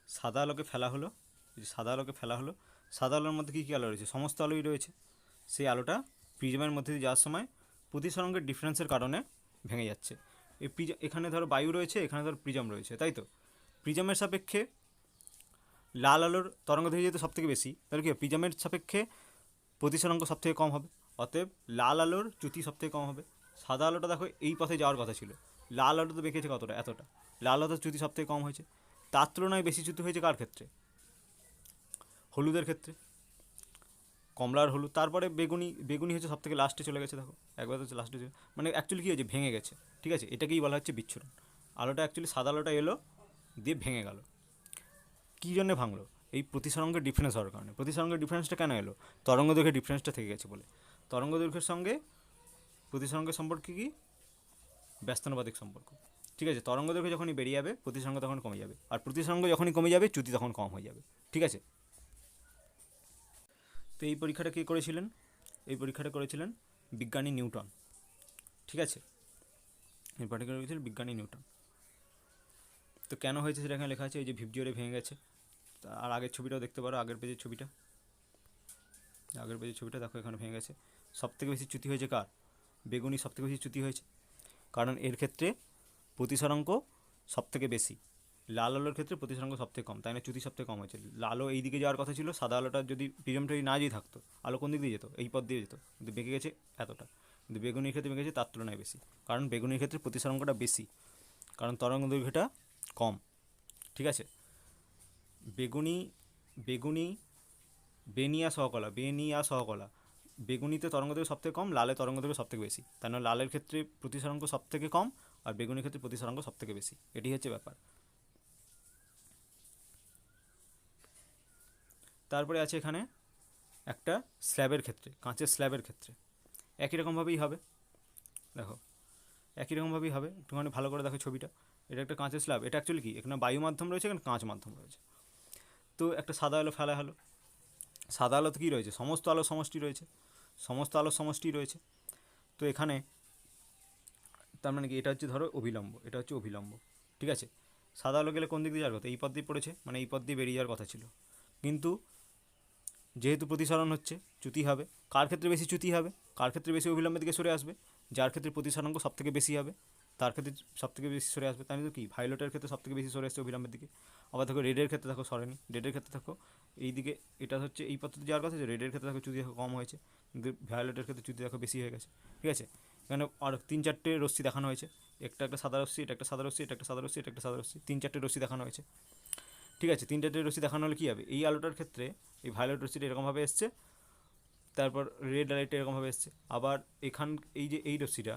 সাদা আলোকে ফেলা হলো, সাদা আলোর মধ্যে কী কী আলো রয়েছে, সমস্ত আলোই রয়েছে, সেই আলোটা প্রিজমের মধ্যে দিয়ে যাওয়ার সময় প্রতিসরাঙ্কের ডিফারেন্সের কারণে ভেঙে যাচ্ছে। এখানে ধরো বায়ু রয়েছে, এখানে ধরো প্রিজম রয়েছে, তাই তো, প্রিজমের সাপেক্ষে লাল আলোর তরঙ্গদৈর্ঘ্য যেহেতু সবথেকে বেশি, তাহলে কি প্রিজমের সাপেক্ষে প্রতিসরাঙ্ক সবথেকে কম হবে, অতএব লাল আলোর চ্যুতি সবথেকে কম হবে। সাদা আলোটা দেখো এই পথে যাওয়ার কথা ছিল, লাল আলো তো বেঁকেছে কতটা, এতটা, লাল আলোর চ্যুতি সবথেকে কম হয়েছে। তার তুলনায় বেশি চ্যুতি হয়েছে কার ক্ষেত্রে, হলুদের ক্ষেত্রে, কমলার হলুদ, তারপরে বেগুনি হচ্ছে সব থেকে লাস্টে চলে গেছে, দেখো একবার তো লাস্টে, মানে অ্যাকচুয়ালি কী হয়েছে, ভেঙে গেছে। ঠিক আছে, এটাকেই বলা হচ্ছে বিচ্ছুরণ। আলোটা অ্যাকচুয়ালি সাদা আলোটা এলো, দিয়ে ভেঙে গেল। কী জন্যে ভাঙলো, এই প্রতিসরাঙ্কের ডিফারেন্স হওয়ার কারণে। প্রতিসরাঙ্কের ডিফারেন্সটা কেন এলো, তরঙ্গ দৈর্ঘ্যের ডিফারেন্সটা থেকে গেছে বলে। তরঙ্গ দৈর্ঘ্যের সঙ্গে প্রতিসরাঙ্কের সম্পর্কে কি, ব্যস্তানুপাতিক সম্পর্ক। ঠিক আছে, তরঙ্গ দৈর্ঘ্য যখনই বেরিয়ে যাবে, প্রতিসরাঙ্ক তখন কমে যাবে, আর প্রতিসরাঙ্ক যখনই কমে যাবে, চ্যুতি তখন কম হয়ে যাবে। ঠিক আছে, তো এই পরীক্ষাটা কে করেছিলেন, এই পরীক্ষাটা করেছিলেন বিজ্ঞানী নিউটন। ঠিক আছে, এই পরীক্ষা করেছিলেন বিজ্ঞানী নিউটন। তো কেন হয়েছে সেটা এখানে লেখা আছে, এই যে ভিবজিওরে ভেঙে গেছে। আর আগের ছবিটাও দেখতে পারো, আগের পেজের ছবিটা দেখো, এখানে ভেঙে গেছে। সবথেকে বেশি চ্যুতি হয়েছে কার, বেগুনি সবথেকে বেশি চ্যুতি হয়েছে, কারণ এর ক্ষেত্রে প্রতিসরাঙ্ক সবথেকে বেশি, লাল আলোর ক্ষেত্রে প্রতিসরাঙ্ক সবথেকে কম, তাই না, চ্যুতি সবথেকে কম হয়েছে। আলো এই দিকে যাওয়ার কথা ছিল, সাদা আলোটা যদি প্রিজমটা না যেয়ে থাকতো, আলো কোন দিক দিয়ে যেত, এই পথ দিয়ে যেত, কিন্তু বেঁকে গেছে এতটা, কিন্তু বেগুনির ক্ষেত্রে বেঁকে গেছে তার তুলনায় বেশি, কারণ বেগুনির ক্ষেত্রে প্রতিসরাঙ্কটা বেশি, কারণ তরঙ্গ দৈর্ঘ্যটা কম। ঠিক আছে, বেগুনি বেনিয়া সহকলা, বেগুনিতে তরঙ্গ দৈর্ঘ্য সবথেকে কম, লালে তরঙ্গ দৈর্ঘ্য সবথেকে বেশি, তাই না, লালের ক্ষেত্রে প্রতিসরাঙ্ক সবথেকে কম, আর বেগুনির ক্ষেত্রে প্রতিসরাঙ্ক সবথেকে বেশি। এটি হচ্ছে ব্যাপার। তারপরে আছে এখানে একটা স্ল্যাবের ক্ষেত্রে, কাঁচের স্ল্যাবের ক্ষেত্রে একই রকমভাবেই হবে, দেখো একই রকমভাবেই হবে, একটুখানি ভালো করে দেখো ছবিটা। এটা একটা কাঁচের স্ল্যাব, এটা অ্যাকচুয়ালি কি, এখানে বায়ু মাধ্যম রয়েছে, এখানে কাঁচ মাধ্যম রয়েছে। তো একটা সাদা আলো ফেলা হলো, সাদা আলোতে কী রয়েছে, সমস্ত আলো সমষ্টি রয়েছে। তো এখানে তার মানে কি, এটা হচ্ছে ধরো অভিলম্ব, ঠিক আছে, সাদা আলো গেলে কোন দিক দিয়ে যাওয়ার কথা, এই পথ দিয়ে পড়েছে, মানে এই পথ দিয়ে বেরিয়ে যাওয়ার কথা ছিল, কিন্তু যেহেতু প্রতিসরণ হচ্ছে, চ্যুতি হবে। কার ক্ষেত্রে বেশি চ্যুতি হবে, কার ক্ষেত্রে বেশি অভিলম্বের দিকে সরে আসবে, যার ক্ষেত্রে প্রতিসরাঙ্ক সব থেকে বেশি হবে তার ক্ষেত্রে সব থেকে বেশি সরে আসবে। তাই তো কি, ভায়োলেটের ক্ষেত্রে সব থেকে বেশি সরে আসছে অভিলম্বের দিকে। আবার দেখো রেডের ক্ষেত্রে দেখো সরেনি, রেডের ক্ষেত্রে দেখো এই দিকে, এটা হচ্ছে এই পদ্ধতি যাওয়ার কথা, রেডের ক্ষেত্রে দেখো চ্যুতি দেখো কম হয়েছে, কিন্তু ভায়োলেটের ক্ষেত্রে চ্যুতি দেখো বেশি হয়ে গেছে। ঠিক আছে, এখানে আর 3-4টে রশ্মি দেখানো হয়েছে, একটা সাদা রশ্মি, এটা একটা সাদা রশ্মি, এটা একটা সাদা রশ্মি, এটা একটা সাদা রশ্মি, 3-4টে রশ্মি দেখানো হয়েছে। ঠিক আছে, 3টে রশ্মি দেখানো হলে কী হবে, এই আলোটার ক্ষেত্রে এই ভায়োলেট রশ্মিটা এরকমভাবে এসছে, তারপর রেড লাইটটা এরকমভাবে এসছে, আবার এই যে এই রশ্মিটা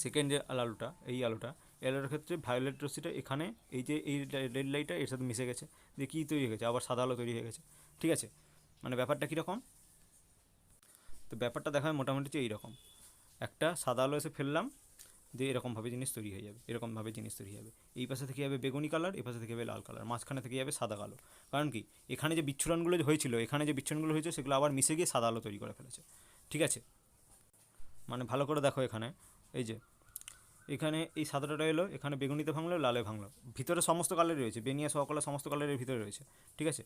সেকেন্ড যে আলোটা, এই আলোটার ক্ষেত্রে ভায়োলেট রশ্মিটা এখানে এই যে এই রেড লাইটটা এর সাথে মিশে গেছে, দিয়ে কী তৈরি হয়ে গেছে, আবার সাদা আলো তৈরি হয়ে গেছে। ঠিক আছে, মানে ব্যাপারটা কীরকম, তো ব্যাপারটা দেখা হয় মোটামুটি যে এইরকম, একটা সাদা আলো এসে ফেললাম, দিয়ে এরকমভাবে জিনিস তৈরি হয়ে যাবে, এরকমভাবে জিনিস তৈরি হবে। এই পাশে থেকে যাবে বেগুনি কালার, এই পাশে থেকে যাবে লাল কালার, মাঝখানে থেকে যাবে সাদা কালো। কারণ কি, এখানে যে বিচ্ছুরণগুলো হয়েছিল, এখানে যে বিচ্ছুরণগুলো হয়েছে সেগুলো আবার মিশে গিয়ে সাদা আলো তৈরি করে ফেলেছে। ঠিক আছে, মানে ভালো করে দেখো এখানে, এই যে এখানে এই সাদাটা এলো, এখানে বেগুনিতে ভাঙলো, লালে ভাঙলো, ভিতরে সমস্ত কালারই রয়েছে, বেনিয়া সকলা সমস্ত কালারের ভিতরে রয়েছে। ঠিক আছে,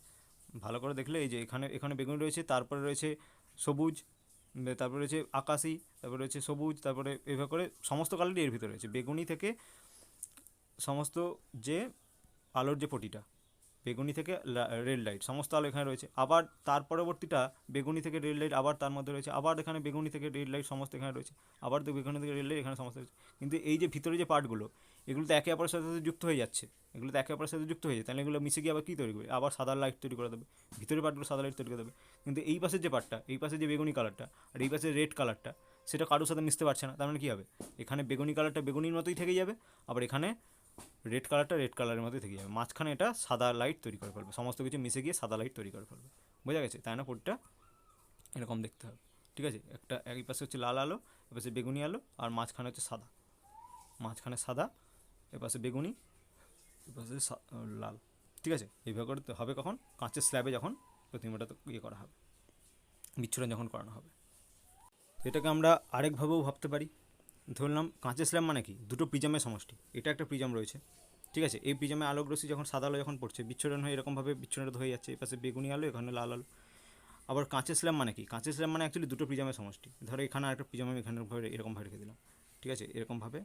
ভালো করে দেখলে এই যে এখানে বেগুনি রয়েছে, তারপরে রয়েছে সবুজ, তারপরে রয়েছে আকাশি, তারপরে রয়েছে সবুজ, তারপরে এভাবে করে সমস্ত কালারই এর ভিতরে রয়েছে। বেগুনি থেকে সমস্ত যে আলোর যে পটিটা, বেগুনি থেকে রেড লাইট, সমস্ত আলো এখানে রয়েছে। আবার তার পরবর্তীটা বেগুনি থেকে রেড লাইট, আবার তার মধ্যে রয়েছে, আবার এখানে বেগুনি থেকে রেড লাইট সমস্ত এখানে রয়েছে, আবার বেগুনি থেকে রেড লাইট এখানে সমস্ত রয়েছে। কিন্তু এই যে ভিতরে যে পার্টগুলো, এগুলো তো একে অপরের সাথে যুক্ত হয়ে যাচ্ছে, এগুলো তো একে অপরের সাথে যুক্ত হয়ে যায়, তাহলে এগুলো মিশে গিয়ে আবার কী তৈরি করবে, আবার সাদা লাইট তৈরি করে দেবে, ভিতরের পার্টগুলো সাদা লাইট তৈরি করে দেবে। কিন্তু এই পাশের যে পার্টটা, এই পাশে যে বেগুনি কালারটা আর এই পাশে রেড কালারটা, সেটা কারোর সাথে মিশতে পারছে না। তার মানে কী হবে, এখানে বেগুনি কালারটা বেগুনির মতোই থেকে যাবে, আবার এখানে রেড কালারটা রেড কালারের মধ্যে থেকে যাবে, মাঝখানে এটা সাদা লাইট তৈরি করে ফেলবে, সমস্ত কিছু মিশে গিয়ে সাদা লাইট তৈরি করে ফেলবে। বোঝা গেছে, তাই না, পোর্টটা এরকম দেখতে হবে। ঠিক আছে, একটা এই পাশে হচ্ছে লাল আলো, এ পাশে বেগুনি আলো, আর মাঝখানে হচ্ছে সাদা, মাঝখানে সাদা, এ পাশে বেগুনি, এ পাশে লাল। ঠিক আছে, এইভাবে করতে হবে কখন, কাঁচের স্ল্যাবে যখন প্রতিমাটা তো করা হবে, বিচ্ছুরণ যখন করানো হবে। এটাকে আমরা আরেকভাবেও ভাবতে পারি, ধরলাম কাঁচের স্ল্যাব মানে কি, দুটো প্রিজমের সমষ্টি, এটা একটা প্রিজম রয়েছে। ঠিক আছে, এই প্রিজমে আলোক রশ্মি যখন সাদা আলো যখন পড়ছে, বিচ্ছুরণ হয়ে এরকমভাবে বিচ্ছুরণটা হয়ে যাচ্ছে, এই পাশে বেগুনি আলো, এখানে লাল আলো। আবার কাঁচের স্ল্যাব মানে কি, কাঁচের স্ল্যাব মানে অ্যাকচুয়ালি দুটো প্রিজমের সমষ্টি। ধরো এখানে আরেকটা প্রিজম আমি এখানে এরকমভাবে রেখে দিলাম। ঠিক আছে, এরকমভাবে,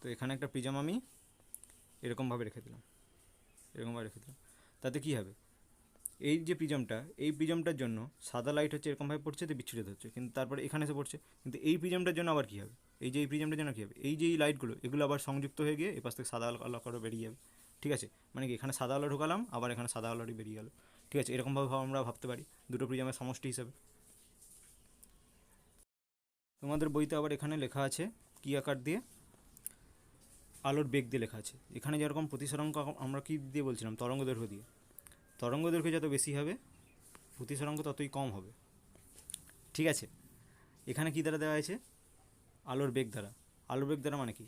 তো এখানে একটা প্রিজম আমি এরকমভাবে রেখে দিলাম, এরকমভাবে রেখে দিলাম, তাতে কী হবে, এই যে প্রিজমটা, এই প্রিজমটার জন্য সাদা লাইট হচ্ছে এরকমভাবে পড়ছে, তো বিচ্ছুরিত হচ্ছে, কিন্তু তারপরে এখানে এসে পড়ছে। কিন্তু এই প্রিজমটার জন্য আবার কী হবে, এই যে এই প্রিজমটার জন্য কী হবে, এই যে এই লাইটগুলো এগুলো আবার সংযুক্ত হয়ে গিয়ে এপাশ থেকে সাদা আলো করে বেরিয়ে যাবে। ঠিক আছে, মানে কি, এখানে সাদা আলো ঢোকালাম, আবার এখানে সাদা আলোটি বেরিয়ে গেল। ঠিক আছে, এরকমভাবে আমরা ভাবতে পারি দুটো প্রিজমের সমষ্টি হিসেবে। তোমাদের বইতে আবার এখানে লেখা আছে কী আকার দিয়ে, আলোর বেগ দিয়ে লেখা আছে। এখানে যেরকম প্রতিসরাঙ্ক আমরা কী দিয়ে বলছিলাম, তরঙ্গদৈর্ঘ্য দিয়ে, তরঙ্গদৈর্ঘ্য যত বেশি হবে প্রতিসরাঙ্ক ততই কম হবে। ঠিক আছে, এখানে কী দ্বারা দেওয়া হয়েছে, আলোর বেগ দ্বারা। আলোর বেগ দ্বারা মানে কি,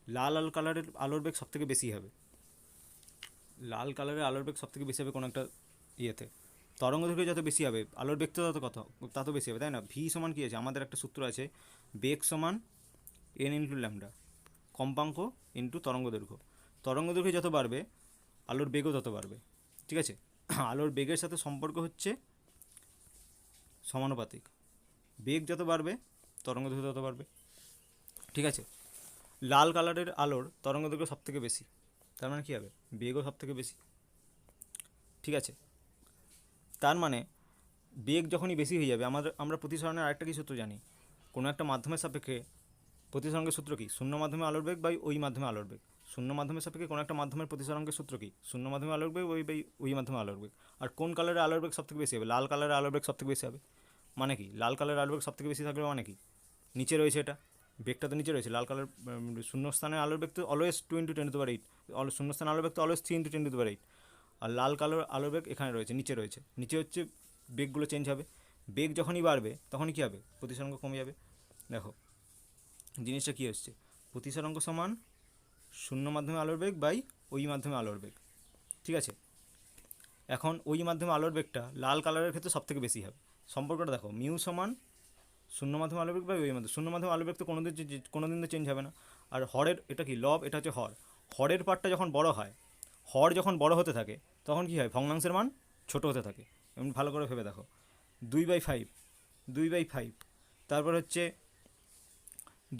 লাল কালারের আলোর বেগ সবথেকে বেশি হবে, লাল কালারের আলোর বেগ সবথেকে বেশি হবে কোনো একটা ইয়েতে, তরঙ্গদৈর্ঘ্য যত বেশি হবে আলোর বেগ তো তত বেশি হবে, তাই না। ভি সমান কী আছে, আমাদের একটা সূত্র আছে, বেগ সমান এন ইন্টু ল্যামডা, কম্পাঙ্ক ইন্টু তরঙ্গদৈর্ঘ্য। তরঙ্গদৈর্ঘ্য যত বাড়বে আলোর বেগও তত বাড়বে। ঠিক আছে, আলোর বেগের সাথে সম্পর্ক হচ্ছে সমানুপাতিক, বেগ যত বাড়বে তরঙ্গদৈর্ঘ্য তত বাড়বে। ঠিক আছে, লাল কালারের আলোর তরঙ্গদৈর্ঘ্য সবথেকে বেশি, তার মানে কী হবে, বেগও সবথেকে বেশি। ঠিক আছে, তার মানে বেগ যখনই বেশি হয়ে যাবে, আমরা প্রতিসরণের আরেকটা কি সূত্র জানি, কোনো একটা মাধ্যমের সাপেক্ষে প্রতিসরণের সূত্র কি, শূন্য মাধ্যমে আলোর বেগ বাই ওই মাধ্যমে আলোর বেগ। শূন্য মাধ্যমের সাপেক্ষে কোনো একটা মাধ্যমের প্রতিসরণের সূত্র কি, শূন্য মাধ্যমে আলোর বেগ ওই মাধ্যমে আলোর বেগ। আর কোন কালারের আলোর বেগ সবথেকে বেশি হবে, লাল কালারের আলোর বেগ সবথেকে বেশি হবে। মানে কি, লাল কালারের আলোর বেগ সবথেকে বেশি থাকবে মানে কি, নিচে রয়েছে এটা, বেগটা তো নিচে রয়েছে, লাল কালার শূন্যস্থানের আলোর বেগ তো অলওয়েজ 2 × 10⁻⁸, শূন্যস্থানের আলোর বেগ তো অলওয়েজ 3 × 10⁻⁸, আর লাল কালার আলোর বেগ এখানে রয়েছে, নিচে রয়েছে, নিচে হচ্ছে বেগগুলো চেঞ্জ হবে। বেগ যখনই বাড়বে তখনই কী হবে, প্রতিসরাঙ্ক কমে যাবে। দেখো জিনিসটা কী হচ্ছে, প্রতিসরাঙ্ক সমান শূন্য মাধ্যমে আলোর বেগ বাই ওই মাধ্যমে আলোর বেগ। ঠিক আছে, এখন ওই মাধ্যমে আলোর বেগটা লাল কালারের ক্ষেত্রে সবথেকে বেশি হবে। সম্পর্কটা দেখো, মিউ সমান শূন্য মাধ্যমে আলোর বেগ বাই ওই মাধ্যমে, শূন্য মাধ্যমে আলোর বেগ তো কোনো দিন তো চেঞ্জ হবে না। আর হরের এটা কি, লব, এটা হচ্ছে হরের পার্টটা যখন বড় হয়, হর যখন বড় হতে থাকে তখন কী হয়, ভগ্নাংশের মান ছোটো হতে থাকে। এমনি ভালো করে ভেবে দেখো, 2/5, 2/5, তারপর হচ্ছে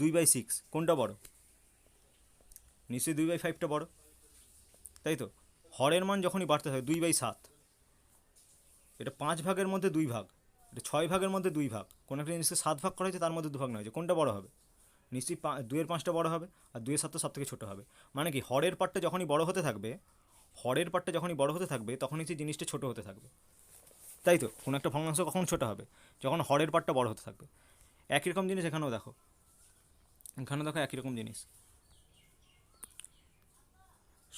2/6, কোনটা বড়, নিশ্চয়ই 2/5টা বড়, তাই তো। হরের মান যখনই বাড়তে থাকে 2/7, এটা 5 ভাগের মধ্যে 2 ভাগ, এটা 6 ভাগের মধ্যে 2 ভাগ, কোনো একটা জিনিসকে 7 ভাগ করা হয়েছে তার মধ্যে 2 ভাগ নেওয়া হয়েছে, কোনটা বড় হবে, নিশ্চয়ই 2-এর 5টা বড় হবে, আর 2-এর 7টা সব থেকে ছোটো হবে। মানে কি হরের পার্টটা যখনই বড় হতে থাকবে, তখনই সেই জিনিসটা ছোটো হতে থাকবে, তাই তো? কোনো একটা ভগ্নাংশ কখন ছোটো হবে? যখন হরের পার্টটা বড় হতে থাকবে। একই রকম জিনিস এখানেও দেখো, একই রকম জিনিস।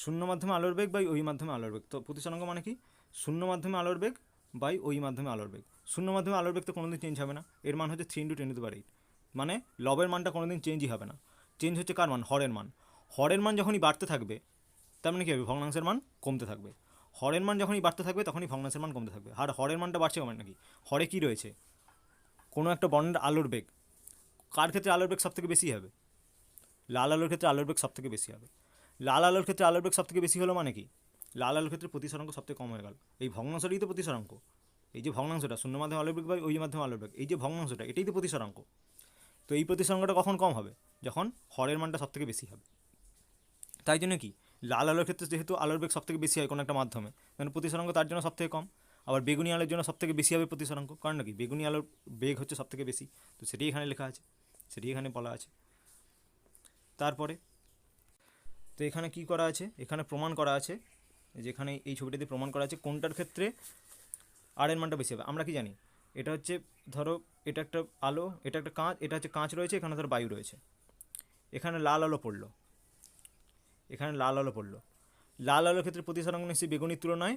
শূন্য মাধ্যমে আলোর বেগ বাই ওই মাধ্যমে আলোর বেগ। তো প্রতিসরাঙ্ক মানে কি? শূন্য মাধ্যমে আলোর বেগ বাই ওই মাধ্যমে আলোর বেগ। শূন্য মাধ্যমে আলোর বেগ তো কোনোদিন চেঞ্জ হবে না, এর মান হচ্ছে 3 × 10⁸, মানে লবের মানটা কোনোদিন চেঞ্জই হবে না। চেঞ্জ হচ্ছে কার মান? হরের মান। হরের মান যখনই বাড়তে থাকবে তার মানে কী হবে? ভগ্নাংশের মান কমতে থাকবে। হরের মান যখনই বাড়তে থাকবে তখনই ভগ্নাংশের মান কমতে থাকবে। আর হরের মানটা বাড়ছে মানে নাকি হরে কী রয়েছে? কোনো একটা বর্ণের আলোর বেগ। কার ক্ষেত্রে আলোর বেগ সবথেকে বেশি হবে? লাল আলোর ক্ষেত্রে আলোর বেগ সবথেকে বেশি হবে। লাল আলোর ক্ষেত্রে আলোর বেগ সবথেকে বেশি হলো মানে কি? লাল আলোর ক্ষেত্রে প্রতিসরাঙ্ক সবথেকে কম হয়ে গেল। এই ভগ্নাংশটাই তো প্রতিসরাঙ্ক। এই যে ভগ্নাংশটা শূন্য মাধ্যমে আলোর বেগ বা ওই মাধ্যমে আলোর বেগ, এই যে ভগ্নাংশটা এটাই তো প্রতিসরাঙ্ক। তো এই প্রতিসরাঙ্কটা কখন কম হবে? যখন হরের মানটা সবথেকে বেশি হবে। তাই জন্য কি লাল আলোর ক্ষেত্রে যেহেতু আলোর বেগ সবথেকে বেশি হয় কোনো একটা মাধ্যমে, মানে প্রতিসরাঙ্ক তার জন্য সবথেকে কম। আবার বেগুনি আলোর জন্য সবথেকে বেশি হবে প্রতিসরাঙ্ক, কারণ নাকি বেগুনি আলোর বেগ হচ্ছে সবথেকে বেশি। তো সেটাই এখানে লেখা আছে, সেটাই এখানে বলা আছে। তারপরে তো এখানে কি করা আছে? এখানে প্রমাণ করা আছে, যেখানে এই ছবিটাতে প্রমাণ করা আছে কোনটার ক্ষেত্রে আর এর মানটা বেশি হবে। আমরা কি জানি? এটা হচ্ছে ধরো এটা একটা আলো, এটা একটা কাঁচ, এটা হচ্ছে কাঁচ রয়েছে, এখানে ধরো বায়ু রয়েছে। এখানে লাল আলো পড়লো, লাল আলোর ক্ষেত্রে প্রতিসরাঙ্ক নিশ্চয়ই বেগুনির তুলনায়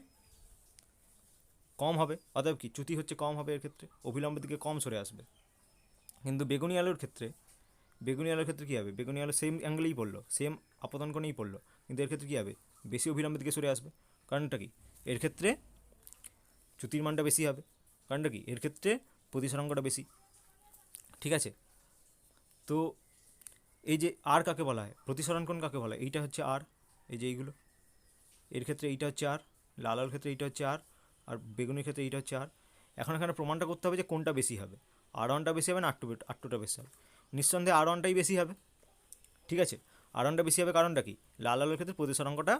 কম হবে, অতএব কি চ্যুতি হচ্ছে কম হবে, এর ক্ষেত্রে অভিলম্বের দিকে কম সরে আসবে। কিন্তু বেগুনি আলোর ক্ষেত্রে কী হবে? বেগুনি আলো সেম অ্যাঙ্গেলেই পড়লো, সেম আপতন কোণেই পড়লো, কিন্তু এর ক্ষেত্রে কী হবে? বেশি অভিলম্বের দিকে সরে আসবে। কারণটা কি? এর ক্ষেত্রে চ্যুতির মানটা বেশি হবে। কারণটা কি? এর ক্ষেত্রে প্রতিসরাঙ্কটা বেশি। ঠিক আছে? তো এই যে আর কাকে বলা হয়? প্রতিসরণ কোণ কাকে বলা হয়? এইটা হচ্ছে আর, এই যে এইগুলো, এর ক্ষেত্রে এইটা হচ্ছে আর, লাল আলোর ক্ষেত্রে এইটা হচ্ছে আর বেগুনির ক্ষেত্রে এইটা হচ্ছে আর। এখন এখানে প্রমাণটা করতে হবে যে কোনটা বেশি হবে, R1টা বেশি হবে না R2টা বেশি হবে? নিঃসন্দেহে R1টাই বেশি হবে। ঠিক আছে, R1টা বেশি হবে, কারণটা কি? লাল আলোর ক্ষেত্রে প্রতিসরাঙ্কটা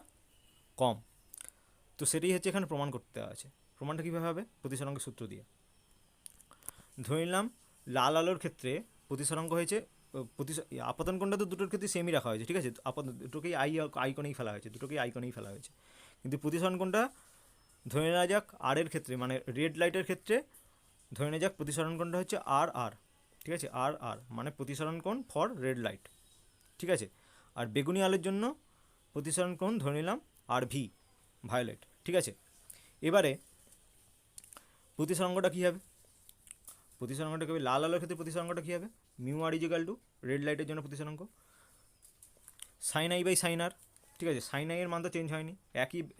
কম। তো সেটাই হচ্ছে এখানে প্রমাণ করতে দেওয়া আছে। প্রমাণটা কীভাবে হবে? প্রতিসরাঙ্কের সূত্র দিয়ে। ধরে নিলাম লাল আলোর ক্ষেত্রে প্রতিসরাঙ্ক হয়েছে, আপতন কোণটা তো দুটোর ক্ষেত্রে সেমই রাখা হয়েছে, ঠিক আছে? দুটোকেই আইকনেই ফেলা হয়েছে, কিন্তু প্রতিসরণ কোণটা ধরে নেওয়া যাক আর এর ক্ষেত্রে, মানে রেড লাইটের ক্ষেত্রে ধরে নেওয়া যাক প্রতিসরণ কোণটা হচ্ছে আর, ঠিক আছে? আর মানে প্রতিসরণ কোণ ফর রেড লাইট, ঠিক আছে? আর বেগুনি আলোর জন্য প্রতিসরণ কোণ ধরে নিলাম RV, ভায়োলেট, ঠিক আছে? এবারে প্রতিসরাঙ্কটা কী হবে? লাল আলোর ক্ষেত্রে প্রতিসরাঙ্কটা কী হবে? μr = রেড লাইটের জন্য প্রতিসরাঙ্ক sin I / sin r, ঠিক আছে? sin I এর মান তো চেঞ্জ হয়নি,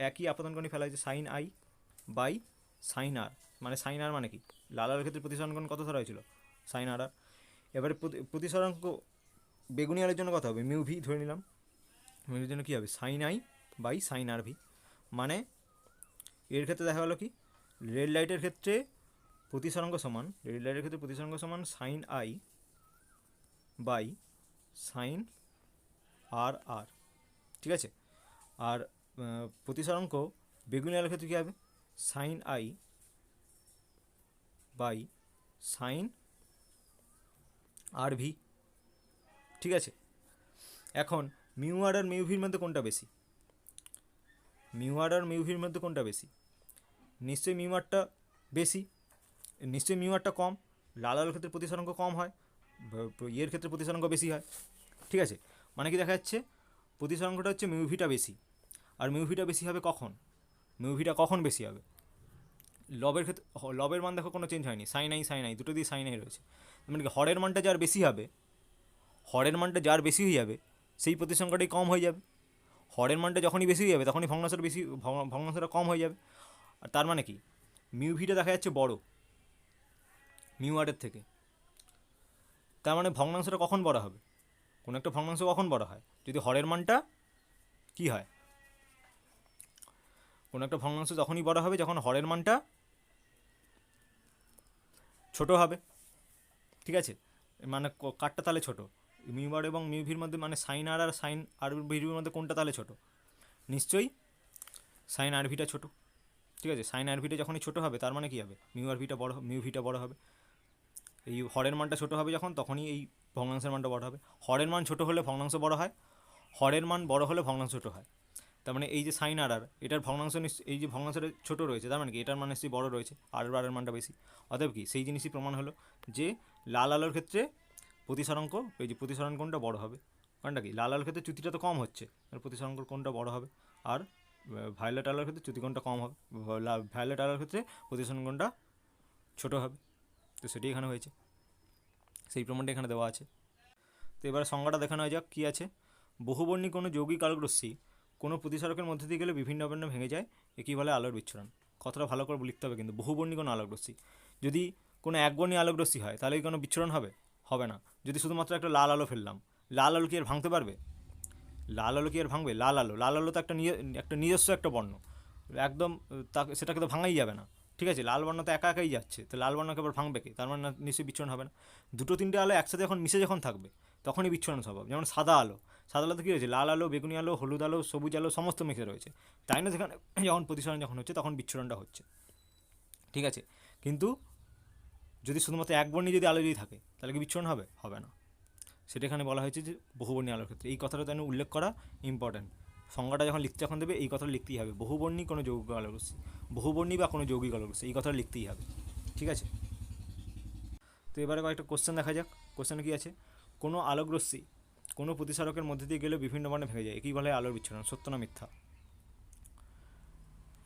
একই আপতন কোণে ফেলা হয়েছে, sin I / sin r, মানে sin r মানে কি? লাল আলোর ক্ষেত্রে প্রতিসরণ কোণ কত ধরা হয়েছিল? sin r। এবারে প্রতিসরাঙ্ক বেগুনি আলোর জন্য কত হবে? μv ধরে নিলাম, μv জন্য কী হবে? sin I / sin RV, মানে এর ক্ষেত্রে দেখা গেলো কি রেড লাইটের ক্ষেত্রে প্রতিসরাঙ্ক সমান sin I / sin r, ঠিক আছে? আর প্রতিসরাঙ্ক বেগুনি আলোর ক্ষেত্রে কী হবে? sin I / sin RV, ঠিক আছে? এখন μr আর μvর মধ্যে কোনটা বেশি? নিশ্চয়ই μrটা বেশি, নিশ্চয়ই μrটা কম। লাল আলোর ক্ষেত্রে প্রতিসরাঙ্ক কম হয়, এর ক্ষেত্রে প্রতিসরাঙ্ক বেশি হয়, ঠিক আছে? মানে কি দেখা যাচ্ছে? প্রতিসরাঙ্কটা হচ্ছে μvটা বেশি, আর μvটা বেশি হবে কখন? কখন বেশি হবে? লবের ক্ষেত্রে লবের মান দেখো কোনো চেঞ্জ হয়নি, sin I দুটো দিয়ে sin I রয়েছে, মানে কি হরের মানটা যার বেশি হবে, হয়ে যাবে সেই প্রতিসংখ্যাটাই কম হয়ে যাবে। হরের মানটা যখনই বেশি হয়ে যাবে তখনই ভগ্নাংশটা কম হয়ে যাবে। আর তার মানে কি μvটা দেখা যাচ্ছে বড় μr থেকে, তার মানে ভগ্নাংশটা কখন বড় হবে? কোনো একটা ভগ্নাংশ কখন বড় হয়? যদি হরের মানটা কি হয়? কোনো একটা ভগ্নাংশ তখনই বড় হবে যখন হরের মানটা ছোট হবে, ঠিক আছে? মানে কারটা তাহলে ছোট? μr এবং μvর মধ্যে, মানে sin r আর sin RVর মধ্যে কোনটা তাহলে ছোট? নিশ্চয়ই sin RVটা ছোট, ঠিক আছে? sin RVটা যখনই ছোট হবে তার মানে কি হবে? μrvটা বড়, μvটা বড় হবে। এই হরের মানটা ছোট হবে যখন, তখনই এই ভগ্নাংশের মানটা বড় হবে। হরের মান ছোটো হলে ভগ্নাংশ বড় হয়, হরের মান বড় হলে ভগ্নাংশ ছোটো হয়। তার মানে এই যে সাইন আর আর, এটার ভগ্নাংশ এই যে ভগ্নাংশটা ছোটো রয়েছে, তার মানে কি এটার মান নিশ্চয়ই বড় রয়েছে, আর এর মানটা বেশি। অতএব কি সেই জিনিসই প্রমাণ হলো যে লাল আলোর ক্ষেত্রে প্রতিসরাঙ্ক, এই যে প্রতিসরণ কোণটা বড় হবে। কারণটা কি, লাল আলোর ক্ষেত্রে চ্যুতিটা তো কম হচ্ছে, আর প্রতিসরাঙ্ক কোণটা বড় হবে। আর ভায়োলেট আলোর ক্ষেত্রে চ্যুতিকোণটা কম হবে, ভায়োলেট আলোর ক্ষেত্রে প্রতিসরণ কোণটা ছোটো হবে। তো সেটি এখানে হয়েছে, সেই প্রমাণটা এখানে দেওয়া আছে। তো এবার সংজ্ঞাটা দেখানো যাক কী আছে। বহুবর্ণী কোনো যৌগিক আলোকরশ্মি কোনো প্রতিসরকের মধ্যে দিয়ে গেলে বিভিন্ন বর্ণে ভেঙে যায়, একেই বলে আলোর বিচ্ছুরণ। কথাটা ভালো করে লিখতে হবে কিন্তু, বহুবর্ণী কোনো আলোকরশ্মি। যদি কোনো একবর্ণী আলোকরশ্মি হয় তাহলে কি কোনো বিচ্ছুরণ হবে? হবে না। যদি শুধুমাত্র একটা লাল আলো ফেললাম, লাল আলো কি আর ভাঙতে পারবে? লাল আলো কি আর ভাঙবে? লাল আলো তো একটা নিজস্ব একটা বর্ণ, একদম সেটাকে তো ভাঙাই যাবে না। ঠিক আছে, লাল বর্ণ তো একা একাই যাচ্ছে, তো লাল বর্ণকে আবার ভাঙবে কি? তার মানে নিশ্চয়ই বিচ্ছুরণ হবে না। দুটো তিনটে আলো একসাথে যখন মিশে যখন থাকবে তখনই বিচ্ছুরণ সম্ভব। যেমন সাদা আলোতে কী রয়েছে? লাল আলো, বেগুনি আলো, হলুদ আলো, সবুজ আলো সমস্ত মিশে রয়েছে, তাই না? সেখানে যখন প্রতিসরণ যখন হচ্ছে তখন বিচ্ছুরণটা হচ্ছে। ঠিক আছে, কিন্তু যদি শুধুমাত্র একবর্ণী যদি আলো যদি থাকে তাহলে কি বিচ্ছুরণ হবে? হবে না। সেটা এখানে বলা হয়েছে যে বহুবর্ণী আলোর ক্ষেত্রে। এই কথাটা তাই উল্লেখ করা ইম্পর্ট্যান্ট। সংজ্ঞাটা যখন দেবে এই কথাটা লিখতেই হবে, বহুবর্ণী কোনো যৌগিক আলোকরশ্মি, বহুবর্ণী বা কোনো যৌগিক আলোকরশ্মি, এই কথাটা লিখতেই হবে। ঠিক আছে, তো এবারে কয়েকটা কোশ্চেন দেখা যাক। কোশ্চেনে কী আছে? কোনো আলোকরশ্মি কোনো প্রতিসারকের মধ্যে দিয়ে গেলে বিভিন্ন বর্ণে ভেঙে যায়, একেই বলে আলোর বিচ্ছুরণ। সত্য না মিথ্যা?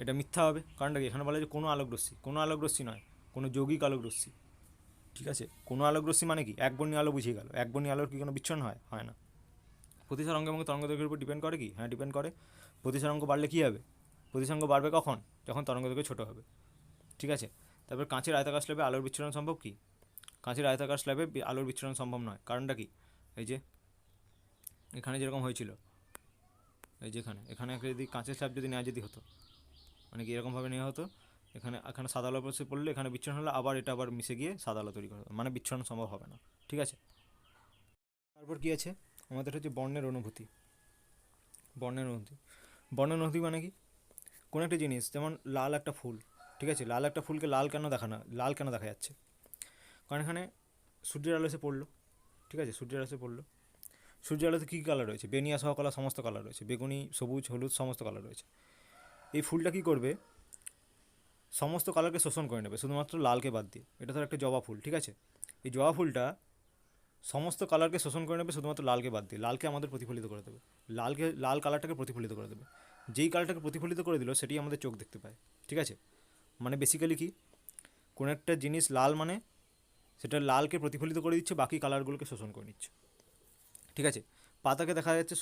এটা মিথ্যা হবে। কারণটা কি, এখানে বলা যে কোনো আলোকরশ্মি নয়, কোনো যৌগিক আলোকরশ্মি। ঠিক আছে, কোনো আলোকরশ্মি মানে কি? একবর্ণী আলো বুঝিয়ে গেল। একবর্ণী আলোর কি কোনো বিচ্ছুরণ হয়? হয় না। প্রতিসরাঙ্ক এবং তরঙ্গদৈর্ঘ্যের উপর ডিপেন্ড করে কি? হ্যাঁ, ডিপেন্ড করে। প্রতিসরাঙ্ক বাড়লে কী হবে? প্রতিসরাঙ্ক বাড়বে কখন? যখন তরঙ্গদৈর্ঘ্য ছোটো হবে। ঠিক আছে, তারপর কাঁচের আয়তাকার স্ল্যাবে আলোর বিচ্ছুরণ সম্ভব কি? কাঁচের আয়তাকার স্ল্যাবে আলোর বিচ্ছুরণ সম্ভব নয়। কারণটা কি? এই যে এখানে যেরকম হয়েছিল, এই যেখানে এখানে যদি কাঁচের স্ল্যাব যদি নেওয়া যদি হতো, মানে কি এরকমভাবে নেওয়া হতো, এখানে সাদা আলো বসে পড়লে এখানে বিচ্ছুরণ হলে আবার এটা আবার মিশে গিয়ে সাদা আলো তৈরি করে, মানে বিচ্ছুরণ সম্ভব হবে না। ঠিক আছে, তারপর কি আছে আমাদের হচ্ছে বর্ণের অনুভূতি। বর্ণের অনুভূতি মানে কি? কোনো একটা জিনিস, যেমন লাল একটা ফুল, ঠিক আছে, লাল একটা ফুলকে লাল কেন দেখা যাচ্ছে? কারণ এখানে সূর্যের আলো এসে পড়লো। ঠিক আছে, সূর্যের আলোতে কী কালার রয়েছে? বেনিয়া সহ কালার, সমস্ত কালার রয়েছে, বেগুনি, সবুজ, হলুদ, সমস্ত কালার রয়েছে। এই ফুলটা কী করবে? সমস্ত কালারকে শোষণ করে নেবে, শুধুমাত্র লালকে বাদ দিয়ে। এটা ধর একটা জবা ফুল, ঠিক আছে, এই জবা ফুলটা সমস্ত কালারকে শোষণ করে নেবে, শুধুমাত্র লালকে বাদ দিয়ে। লালকে আমাদের প্রতিফলিত করে দেবে, লাল কালারটাকে প্রতিফলিত করে দেবে। যেই কালারটাকে প্রতিফলিত করে দিল সেটি আমাদের চোখ দেখতে পায়। ঠিক আছে, মানে বেসিক্যালি কি, কোনো একটা জিনিস লাল মানে সেটা লালকে প্রতিফলিত করে দিচ্ছে, বাকি কালারগুলোকে শোষণ করে নিচ্ছে। ঠিক আছে, পাতাকে দেখা যাচ্ছে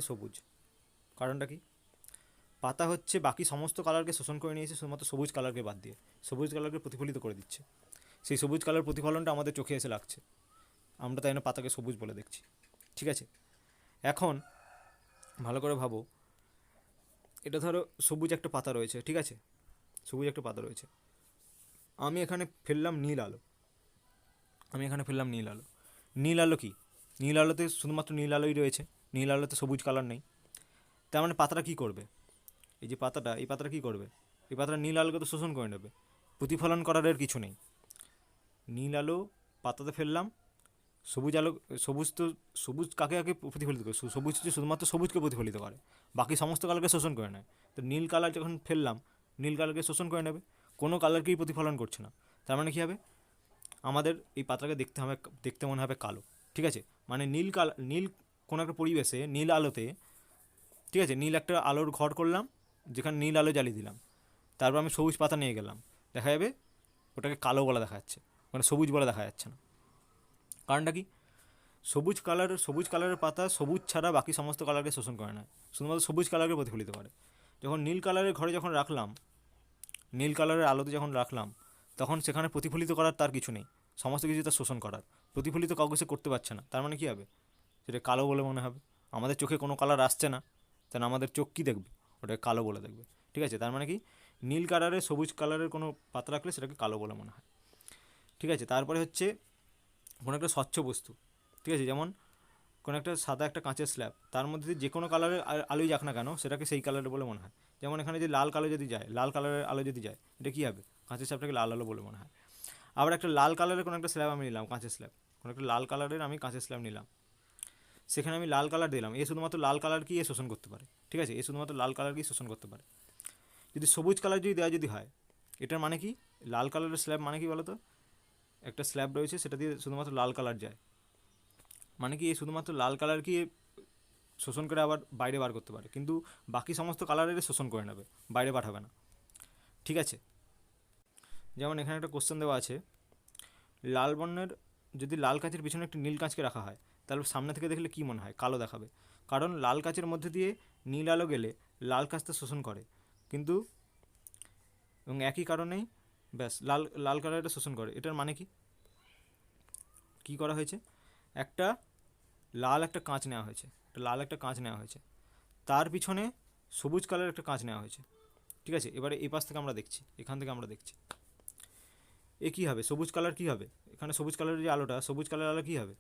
সবুজ, কারণটা কি? পাতা হচ্ছে বাকি সমস্ত কালারকে শোষণ করে নিয়েছে, শুধুমাত্র সবুজ কালারকে বাদ দিয়ে সবুজ কালারকে প্রতিফলিত করে দিচ্ছে। সেই সবুজ কালার প্রতিফলনটা আমাদের চোখে এসে লাগছে, আমরা তাই না পাতাকে সবুজ বলে দেখছি। ঠিক আছে, এখন ভালো করে ভাবো, এটা ধরো সবুজ একটা পাতা রয়েছে, ঠিক আছে, আমি এখানে ফেললাম নীল আলো, নীল আলো কি? নীল আলোতে শুধুমাত্র নীল আলোই রয়েছে, নীল আলোতে সবুজ কালার নেই। তার মানে পাতাটা কী করবে? এই পাতাটা কী করবে? এই পাতাটা নীল আলোকে তো শোষণ করে নেবে, প্রতিফলন করার এর কিছু নেই। নীল আলো পাতাতে ফেললাম, সবুজ কাকে প্রতিফলিত করে? সবুজ হচ্ছে শুধুমাত্র সবুজকে প্রতিফলিত করে, বাকি সমস্ত কালারকে শোষণ করে নেয়। তো নীল কালার যখন ফেললাম, নীল কালারকে শোষণ করে নেবে, কোনো কালারকেই প্রতিফলন করছে না। তার মানে কী হবে? আমাদের এই পাতাটাকে দেখতে মনে হবে কালো। ঠিক আছে, মানে নীল কোনো একটা পরিবেশে নীল আলোতে, ঠিক আছে, নীল একটা আলোর ঘর করলাম, যেখানে নীল আলো জ্বালিয়ে দিলাম, তারপর আমি সবুজ পাতা নিয়ে গেলাম, দেখা যাবে ওটাকে কালো বলা দেখা যাচ্ছে, মানে সবুজ বলা দেখা যাচ্ছে না। কারণটা কি? সবুজ কালারের পাতা সবুজ ছাড়া বাকি সমস্ত কালারকে শোষণ করে না, শুধুমাত্র সবুজ কালারকে প্রতিফলিত করে। যখন নীল কালারের ঘরে যখন রাখলাম, নীল কালারের আলোতে যখন রাখলাম, তখন সেখানে প্রতিফলিত করার তার কিছু নেই, সমস্ত কিছু তার শোষণ করার, প্রতিফলিত কাউকে সে করতে পারছে না। তার মানে কী হবে? সেটা কালো বলে মনে হবে। আমাদের চোখে কোনো কালার আসছে না, তাহলে আমাদের চোখ কী দেখবে? ওটাকে কালো বলে দেখবে। ঠিক আছে, তার মানে কি, নীল কালারে সবুজ কালারের কোনো পাতা রাখলে সেটাকে কালো বলে মনে হয়। ঠিক আছে, তারপরে হচ্ছে কোনো একটা স্বচ্ছ বস্তু, ঠিক আছে, যেমন কোনো একটা সাদা একটা কাঁচের স্ল্যাব, তার মধ্যে যে কোনো কালারের আলোই যাক না কেন সেটাকে সেই কালারের বলে মনে হয়। যেমন এখানে যে লাল কালারের আলো যদি যায়, এটা কী হবে? কাঁচের স্ল্যাবটাকে লাল আলো বলে মনে হয়। আবার একটা লাল কালারের কোনো একটা স্ল্যাব আমি নিলাম, কাঁচের স্ল্যাব, কোনো একটা লাল কালারের আমি কাঁচের স্ল্যাব নিলাম, সেখানে আমি লাল কালার দিলাম, এ শুধুমাত্র লাল কালার কি এ শোষণ করতে পারে, ঠিক আছে, এ শুধুমাত্র লাল কালার কি শোষণ করতে পারে। যদি সবুজ কালার যদি দেওয়া যদি হয়, এটার মানে কি, লাল কালারের স্ল্যাব মানে কি বলো তো, একটা স্ল্যাব রয়েছে সেটা দিয়ে শুধুমাত্র লাল কালার যায়, মানে কি শুধুমাত্র লাল কালার কি শোষণ করে আবার বাইরে বার করতে পারে, কিন্তু বাকি সমস্ত কালারের শোষণ করে নেবে, বাইরে পাঠাবে না, ঠিক আছে। যেমন এখানে একটা কোশ্চেন দেওয়া আছে, লাল বর্ণের যদি লাল কাঁচের পিছনে একটি নীল কাঁচকে রাখা হয় তাহলে সামনে থেকে দেখলে কী মনে হয়, কালো দেখাবে, কারণ লাল কাঁচের মধ্যে দিয়ে নীল আলো গেলে লাল কাঁচটা শোষণ করে, কিন্তু এবং একই কারণেই ব্যাস লাল লাল কালারটা শোষণ করে। এটার মানে কি, কী করা হয়েছে, একটা লাল একটা কাঁচ নেওয়া হয়েছে, লাল একটা কাঁচ নেওয়া হয়েছে, তার পিছনে সবুজ কালারের একটা কাঁচ নেওয়া হয়েছে, ঠিক আছে। এবারে এই পাশ থেকে আমরা দেখছি, এখান থেকে আমরা দেখছি, এ কী হবে, সবুজ কালার কী হবে, এখানে সবুজ কালারের যে আলোটা, সবুজ কালার আলো কী হবে,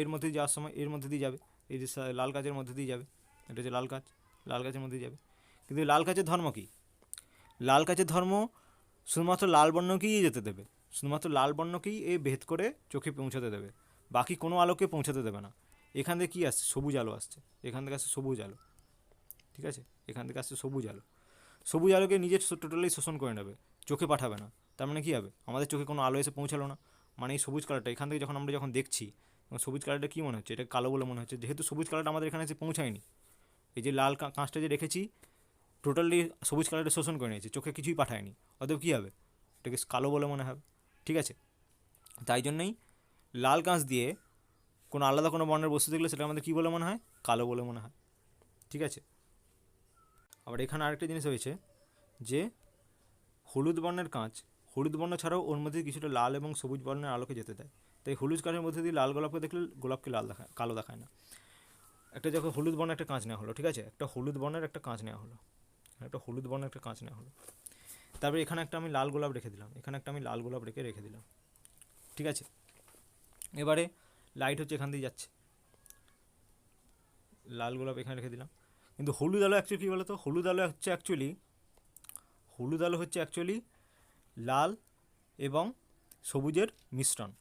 এর মধ্যে যাওয়ার সময় এর মধ্যে দিয়ে যাবে, এই যে লাল কাঁচের মধ্যে দিয়ে যাবে, এটা হচ্ছে লাল কাঁচ, লাল কাঁচের মধ্যে দিয়ে যাবে। কিন্তু লাল কাঁচের ধর্ম কী, লাল কাঁচের ধর্ম শুধুমাত্র লাল বর্ণকেই যেতে দেবে, শুধুমাত্র লাল বর্ণকেই এ ভেদ করে চোখে পৌঁছাতে দেবে, বাকি কোনো আলোকে পৌঁছাতে দেবে না। এখান থেকে কী আসছে, সবুজ আলো আসছে, এখান থেকে আসছে সবুজ আলো, ঠিক আছে, এখান থেকে আসছে সবুজ আলো, সবুজ আলোকে নিজে টোটালি শোষণ করে নেবে, চোখে পাঠাবে না। তার মানে কী হবে, আমাদের চোখে কোনো আলো এসে পৌঁছালো না, মানে এই সবুজ কালারটা এখান থেকে আমরা যখন দেখছি, সবুজ কালারটা কী মনে হচ্ছে, এটা কালো বলে মনে হচ্ছে, যেহেতু সবুজ কালারটা আমাদের এখানে এসে পৌঁছায়নি, এই যে লাল কাঁচটা যে রেখেছি টোটালি সবুজ কালারটা শোষণ করে নিয়েছে, চোখে কিছুই পাঠায়নি, অতএব কী হবে, এটাকে কালো বলে মনে হবে, ঠিক আছে। তাই জন্যই লাল কাঁচ দিয়ে কোনো আলাদা কোনো বর্ণের বস্তু দেখলে সেটা আমাদের কী বলে মনে হয়, কালো বলে মনে হয়, ঠিক আছে। আবার এখানে আরেকটা জিনিস হয়েছে যে হলুদ বর্ণের কাঁচ, হলুদ বর্ণ ছাড়াও ওর মধ্যে কিছুটা লাল এবং সবুজ বর্ণের আলোকে যেতে দেয়, তাই হলুদ কাঁচের মধ্যে দিয়ে লাল গোলাপকে দেখলে গোলাপকে লাল দেখায়, কালো দেখায় না। একটা যখন হলুদ বর্ণের একটা কাঁচ নেওয়া হলো, ঠিক আছে, একটা হলুদ বর্ণের একটা কাঁচ নেওয়া হলো, একটা হলুদ বর্ণের একটা কাঁচ নেওয়া হলো, তারপরে এখানে একটা আমি লাল গোলাপ রেখে দিলাম, এখানে একটা আমি লাল গোলাপ রেখে দিলাম, ঠিক আছে। এবারে লাইট হচ্ছে এখান দিয়ে যাচ্ছে, লাল গোলাপ এখানে রেখে দিলাম, কিন্তু হলুদ আলো অ্যাকচুয়ালি কী বলো তো, হলুদ আলো হচ্ছে অ্যাকচুয়ালি লাল এবং সবুজের মিশ্রণ,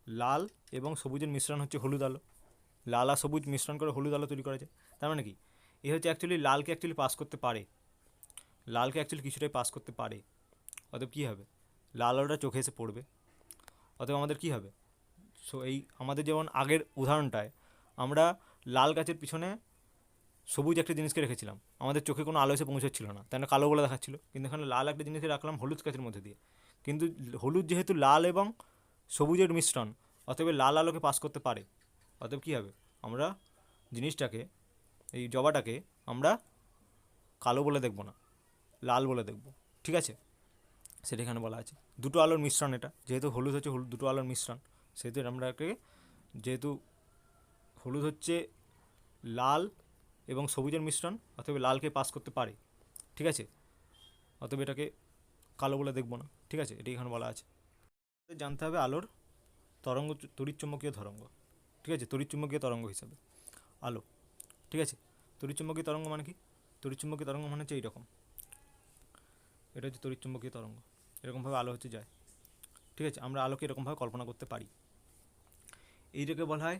লাল এবং সবুজের মিশ্রণ হচ্ছে হলুদ আলো, লাল আর সবুজ মিশ্রণ করে হলুদ আলো তৈরি করা যায়। তার মানে কি, এ হচ্ছে অ্যাকচুয়ালি লালকে অ্যাকচুয়ালি পাস করতে পারে, লালকে অ্যাকচুয়ালি কিছুটাই পাস করতে পারে, অতএব কী হবে, লাল আলোটা চোখে এসে পড়বে, অতএব আমাদের কী হবে, সো এই আমাদের যেমন আগের উদাহরণটায় আমরা লাল গাছের পিছনে সবুজ একটা জিনিসকে রেখেছিলাম, আমাদের চোখে কোনো আলো এসে পৌঁছাচ্ছিল না, তাই না, কালো বলে দেখাচ্ছিল, কিন্তু এখানে লাল একটা জিনিসকে রাখলাম হলুদ গাছের মধ্যে দিয়ে, কিন্তু হলুদ যেহেতু লাল এবং সবুজের মিশ্রণ, অতএব লাল আলোকে পাস করতে পারে, অতএব কী হবে, আমরা জিনিসটাকে, এই জবাটাকে আমরা কালো বলে দেখব না, লাল বলে দেখব, ঠিক আছে। সেটা এখানে বলা আছে, দুটো আলোর মিশ্রণ, এটা যেহেতু হলুদ হচ্ছে দুটো আলোর মিশ্রণ, সেহেতু আমরাকে, যেহেতু হলুদ হচ্ছে লাল এবং সবুজের মিশ্রণ, অতএব লালকে পাস করতে পারে, ঠিক আছে, অতএব এটাকে কালো বলে দেখব না, ঠিক আছে, এটি এখানে বলা আছে। জানতে হবে আলোর তরঙ্গ, তড়িৎচুম্বকীয় তরঙ্গ, ঠিক আছে, তড়িৎচুম্বকীয় তরঙ্গ হিসাবে আলো, ঠিক আছে। তড়িৎচুম্বকীয় তরঙ্গ মানে কি, তড়িৎচুম্বকীয় তরঙ্গ মানে হচ্ছে এইরকম, এটা হচ্ছে তড়িৎচুম্বকীয় তরঙ্গ, এরকমভাবে আলো হচ্ছে যায়, ঠিক আছে, আমরা আলোকে এরকমভাবে কল্পনা করতে পারি। এইটাকে বলা হয়,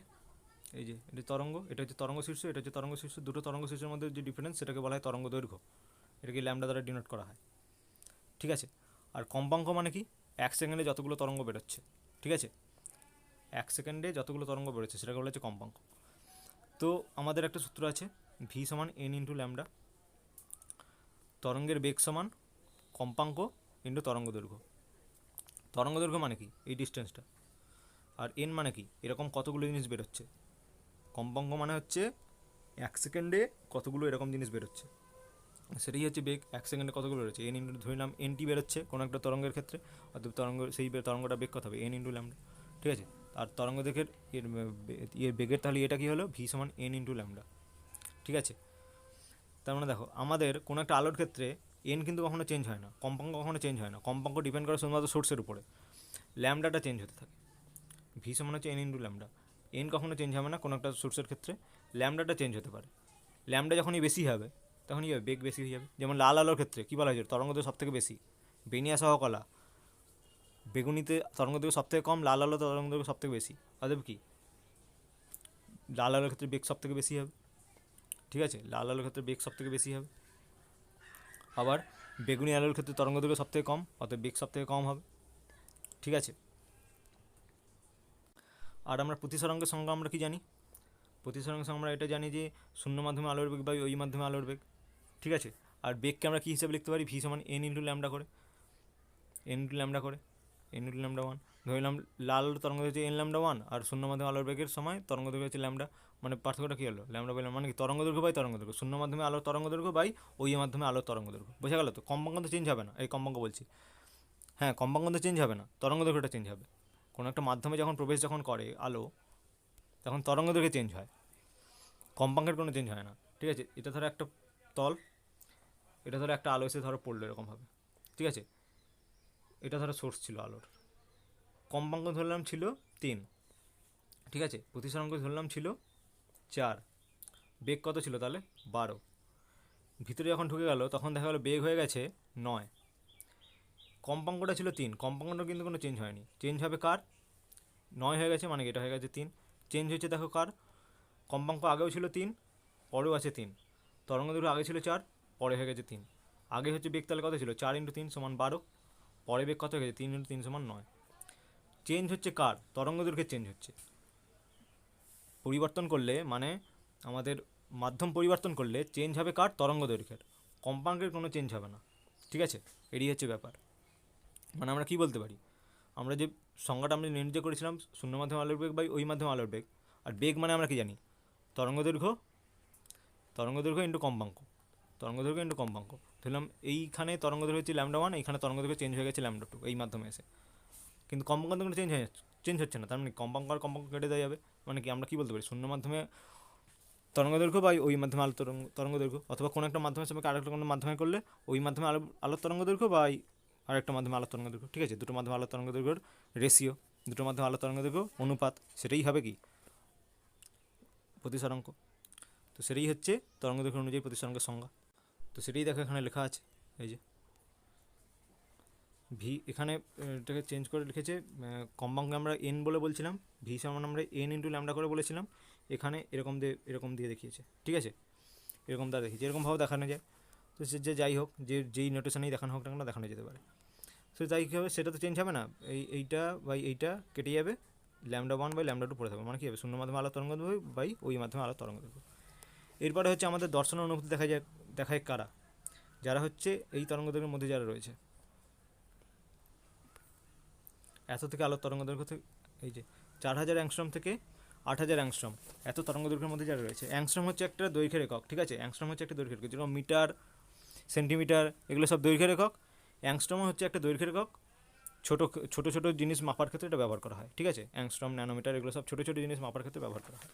এই যে এটা তরঙ্গ, এটা হচ্ছে তরঙ্গ শীর্ষ, এটা হচ্ছে তরঙ্গ শীর্ষ, দুটো তরঙ্গ শীর্ষের মধ্যে যে ডিফারেন্স সেটাকে বলা হয় তরঙ্গ দৈর্ঘ্য, এটাকে ল্যামডা দ্বারা ডিনোট করা হয়, ঠিক আছে। আর কম্পাঙ্ক মানে কি, এক সেকেন্ডে যতগুলো তরঙ্গ বেরোচ্ছে, ঠিক আছে, এক সেকেন্ডে যতগুলো তরঙ্গ বেরোচ্ছে সেটাকে বলা হচ্ছে কম্পাঙ্ক। তো আমাদের একটা সূত্র আছে, ভি সমান এন ইন্টু ল্যামডা, তরঙ্গের বেগ সমান কম্পাঙ্ক ইন্টু তরঙ্গ দৈর্ঘ্য। তরঙ্গ দৈর্ঘ্য মানে কি, এই ডিস্টেন্সটা, আর এন মানে কি, এরকম কতগুলো জিনিস বেরোচ্ছে, কম্পাঙ্ক মানে হচ্ছে এক সেকেন্ডে কতগুলো এরকম জিনিস বেরোচ্ছে, সেটাই হচ্ছে বেগ, এক সেকেন্ডে কতগুলো বেরোচ্ছে, এন ইন্টু ধরে নাম এনটি বেরোচ্ছে কোনো একটা তরঙ্গের ক্ষেত্রে, অর্থাৎ সেই তরঙ্গটা বেগ কত হবে, এন ইন্টু ল্যামডা, ঠিক আছে। আর তরঙ্গ বেগের এর বেগের তাহলে এটা কী হলো, ভি সমান এন ইন্টু ল্যামডা, ঠিক আছে। তার মানে দেখো আমাদের কোনো একটা আলোর ক্ষেত্রে এন কিন্তু কখনো চেঞ্জ হয় না, কম্পাঙ্ক কখনো চেঞ্জ হয় না, কম্পাঙ্ক ডিপেন্ড করে শুধুমাত্র সোর্সের উপরে, ল্যামডাটা চেঞ্জ হতে থাকে, ভি সমান হচ্ছে এন ইন্টু ল্যামডা, এন কখনো চেঞ্জ হবে না কোনো একটা সোর্সের ক্ষেত্রে, ল্যামডাটা চেঞ্জ হতে পারে, ল্যামডা যখনই বেশি হবে তখনই হবে বেগ বেশি হয়ে যাবে। যেমন লাল আলোর ক্ষেত্রে কী বলা হয়েছে, তরঙ্গ তো সব থেকে বেশি, বেনিয়া সহ কলা, বেগুনিতে তরঙ্গদৈর্ঘ্য সবথেকে কম, লাল আলো তরঙ্গদৈর্ঘ্য সবথেকে বেশি। অতএব কি লাল আলোর ক্ষেত্রে বেগ সবথেকে বেশি হবে। ঠিক আছে, লাল আলোর ক্ষেত্রে বেগ সবথেকে বেশি হবে। আবার বেগুনি আলোর ক্ষেত্রে তরঙ্গদৈর্ঘ্য সবথেকে কম, অতএব বেগ সবথেকে কম হবে। ঠিক আছে, আর আমরা প্রতিসরাঙ্কের সংজ্ঞা আমরা কি জানি? প্রতিসরাঙ্কের সংজ্ঞা আমরা এটা জানি যে শূন্য মাধ্যমে আলোর বেগ বাই ওই মাধ্যমে আলোর বেগ। ঠিক আছে, আর বেগকে আমরা কী হিসেবে লিখতে পারি? ভি সমান এন ইন্টু ল্যামডা করে, এন ইন্টু ল্যামডা করে, এন ইন্টু ল্যামডা ওয়ান। ধরলাম লাল আলোর তরঙ্গদৈর্ঘ্য হচ্ছে এন ল্যামডা ওয়ান, আর শূন্য মাধ্যমে আলোর বেগের সময় তরঙ্গদৈর্ঘ্য হচ্ছে ল্যামডা। মানে পার্থক্যটা কী হলো? ল্যামডা বাই ল্যামডা মানে কি তরঙ্গদৈর্ঘ্য বাই তরঙ্গদৈর্ঘ্য, শূন্য মাধ্যমে আলোর তরঙ্গদৈর্ঘ্য বাই ওই মাধ্যমে আলোর তরঙ্গদৈর্ঘ্য। বোঝা গেল তো? কম্পাঙ্ক তো চেঞ্জ হবে না, এই কম্পাঙ্ক বলছি, হ্যাঁ কম্পাঙ্ক তো চেঞ্জ হবে না, তরঙ্গদৈর্ঘ্যটা চেঞ্জ হবে। কোনো একটা মাধ্যমে যখন প্রবেশ যখন করে আলো, তখন তরঙ্গদৈর্ঘ্য চেঞ্জ হয়, কম্পাঙ্কের কোনো চেঞ্জ হয় না। ঠিক আছে, এটা ধরো একটা তল, এটা ধরো একটা আলো এসে ধরো পড়লো এরকমভাবে। ঠিক আছে, এটা ধরো সোর্স ছিল আলোর, কম্পাঙ্ক ধরলাম ছিল 3। ঠিক আছে, প্রতিসরাঙ্ক ধরলাম ছিল 4, বেগ কত ছিল তাহলে? 12। ভিতরে যখন ঢুকে গেল তখন দেখা গেলো বেগ হয়ে গেছে 9, কম্পাঙ্কটা ছিল 3, কম্পাঙ্কটা কিন্তু কোনো চেঞ্জ হয়নি। চেঞ্জ হবে কার? 9 হয়ে গেছে মানে এটা হয়ে গেছে 3। চেঞ্জ হয়েছে দেখো কার? কম্পাঙ্ক আগেও ছিল 3, পরেও আছে 3। তরঙ্গদৈর্ঘ্য আগে ছিল 4, পরে হয়ে গেছে 3। আগে হচ্ছে বেগ তাহলে কত ছিল? 4 ইন্টু 3 সমান 12, পরে বেগ কত হয়ে গেছে? 3 ইন্টু 3 সমান 9। চেঞ্জ হচ্ছে কার? তরঙ্গদৈর্ঘ্যের চেঞ্জ হচ্ছে। পরিবর্তন করলে মানে আমাদের মাধ্যম পরিবর্তন করলে চেঞ্জ হবে কার? তরঙ্গদৈর্ঘ্যের, কম্পাঙ্কের কোনো চেঞ্জ হবে না। ঠিক আছে, এটাই হচ্ছে ব্যাপার। মানে আমরা কী বলতে পারি? আমরা যে সংজ্ঞাটা আমরা নির্ণয় করেছিলাম শূন্য মাধ্যম আলোর বেগ বাই ওই মাধ্যম আলোর বেগ, আর বেগ মানে আমরা কি জানি? তরঙ্গদৈর্ঘ্য, তরঙ্গদৈর্ঘ্য ইন্টু কম্পাঙ্ক, তরঙ্গদৈর্ঘ্য ইন্টু কম্পাঙ্ক। ধরলাম এইখানে তরঙ্গদৈর্ঘ্য হচ্ছে ল্যামডা ওয়ান, এইখানে তরঙ্গদৈর্ঘ্য চেঞ্জ হয়ে গেছে ল্যামডা টু এই মাধ্যমে এসে, কিন্তু কম্পাঙ্ক তো কোনো চেঞ্জ হচ্ছে না। তার মানে কম্পাঙ্ক আর কম্পাঙ্ক কেটে দেওয়া যাবে। মানে কি আমরা কী বলতে পারি? শূন্য মাধ্যমে তরঙ্গদৈর্ঘ্য বাই ওই মাধ্যমে আলো তরঙ্গদৈর্ঘ্য, অথবা কোনো একটা মাধ্যমের সঙ্গে আরেকটা কোনো মাধ্যমে করলে ওই মাধ্যমে আলোর তরঙ্গদৈর্ঘ্য বাই আরেকটা মাধ্যমে আলোর তরঙ্গদৈর্ঘ্য। ঠিক আছে, দুটো মাধ্যমে আলোর তরঙ্গদৈর্ঘ্যের রেশিও, দুটো মাধ্যমে আলোর তরঙ্গদৈর্ঘ্য অনুপাত, সেটাই হবে কি প্রতিসরাঙ্ক। তো সেটাই হচ্ছে তরঙ্গদৈর্ঘ্য অনুযায়ী প্রতিসরাঙ্কের সংজ্ঞা। তো সেটাই দেখো এখানে লেখা আছে, এই যে ভি, এখানে এটাকে চেঞ্জ করে লিখেছে, কম্পাঙ্ক আমরা এন বলে বলছিলাম, ভি সমান আমরা এন ইন্টু ল্যামডা করে বলেছিলাম, এখানে এরকম দিয়ে দেখিয়েছে। ঠিক আছে, এরকম দ্বারা দেখিয়েছে, এরকমভাবে দেখানো যায়। তো সে যে যাই হোক, যেই নোটেশনেই দেখানো হোক না কেন দেখানো যেতে পারে। সো যাই হবে সেটা তো চেঞ্জ হবে না, এইটা বাই এইটা কেটে যাবে, lambda one by lambda two পড়ে থাকবে। মানে কী হবে? শূন্য মাধ্যমে আলো তরঙ্গদৈর্ঘ্য বাই ওই মাধ্যমে আলো তরঙ্গদৈর্ঘ্য। এরপরে হচ্ছে আমাদের দর্শন অনুভূতি দেখায় কারা? যারা হচ্ছে এই তরঙ্গদৈর্ঘ্যের মধ্যে যারা রয়েছে, এত থেকে আলোর তরঙ্গদৈর্ঘ্য থেকে, এই যে 4000 অ্যাংস্ট্রম থেকে 8000 অ্যাংস্ট্রম, এত তরঙ্গদৈর্ঘ্যের মধ্যে যারা রয়েছে। অ্যাংস্ট্রম হচ্ছে একটা দৈর্ঘ্যের একক। ঠিক আছে, অ্যাংস্ট্রম হচ্ছে একটা দৈর্ঘ্যের একক, যেরকম মিটার, সেন্টিমিটার, এগুলো সব দৈর্ঘ্যের একক। অ্যাংস্ট্রমও হচ্ছে একটা দৈর্ঘ্যের একক, ছোটো জিনিস মাপার ক্ষেত্রে এটা ব্যবহার করা হয়। ঠিক আছে, অ্যাংস্ট্রম, ন্যানোমিটার, এগুলো সব ছোটো জিনিস মাপার ক্ষেত্রে ব্যবহার করা হয়।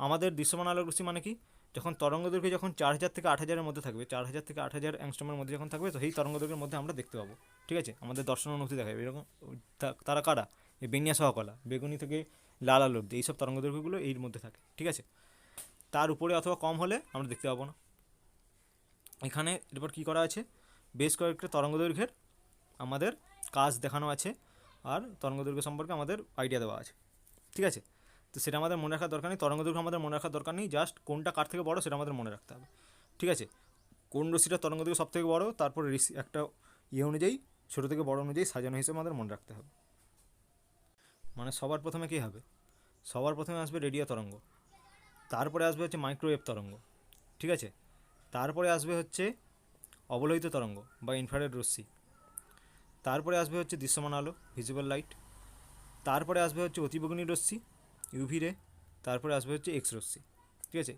আমাদের দৃশ্যমান আলোক রশ্মি মানে কি? যখন তরঙ্গদৈর্ঘ্য যখন 4000 থেকে 8000-এর মধ্যে থাকবে, 4000 থেকে 8000 অ্যাংস্ট্রমের মধ্যে যখন থাকবে, তো সেই তরঙ্গদৈর্ঘ্যের মধ্যে আমরা দেখতে পাবো। ঠিক আছে, আমাদের দর্শন অনুভূতি দেখাবে এরকম। তারা কারা? এই বিন্যাস কলা, বেগুনি থেকে লাল আলো অব্দি, এইসব তরঙ্গদৈর্ঘ্যগুলো এর মধ্যে থাকে। ঠিক আছে, তার উপরে অথবা কম হলে আমরা দেখতে পাবো না। এখানে এরপর কী করা আছে? বেশ কয়েকটা তরঙ্গদৈর্ঘ্যের আমাদের কাজ দেখানো আছে, আর তরঙ্গদৈর্ঘ্য সম্পর্কে আমাদের আইডিয়া দেওয়া আছে। ঠিক আছে, তো সেটা আমাদের মনে রাখার দরকার নেই, তরঙ্গদৈর্ঘ্য আমাদের মনে রাখার দরকার নেই, জাস্ট কোনটা কার থেকে বড় সেটা আমাদের মনে রাখতে হবে। ঠিক আছে, কোন রশ্মিটা তরঙ্গদৈর্ঘ্য সব থেকে বড়, তারপর একটা অনুযায়ী ছোটো থেকে বড় অনুযায়ী সাজানো হিসেবে আমাদের মনে রাখতে হবে। মানে সবার প্রথমে কী হবে? সবার প্রথমে আসবে রেডিও তরঙ্গ, তারপরে আসবে হচ্ছে মাইক্রোওয়েভ তরঙ্গ। ঠিক আছে, তারপরে আসবে হচ্ছে অবলোহিত তরঙ্গ বা ইনফ্রারেড রশ্মি, তারপরে আসবে হচ্ছে দৃশ্যমান আলো, ভিজিবল লাইট, তারপরে আসবে হচ্ছে অতিবেগুনি রশ্মি, ইউভি রে, তারপরে আসবে হচ্ছে এক্স রশ্মি। ঠিক আছে,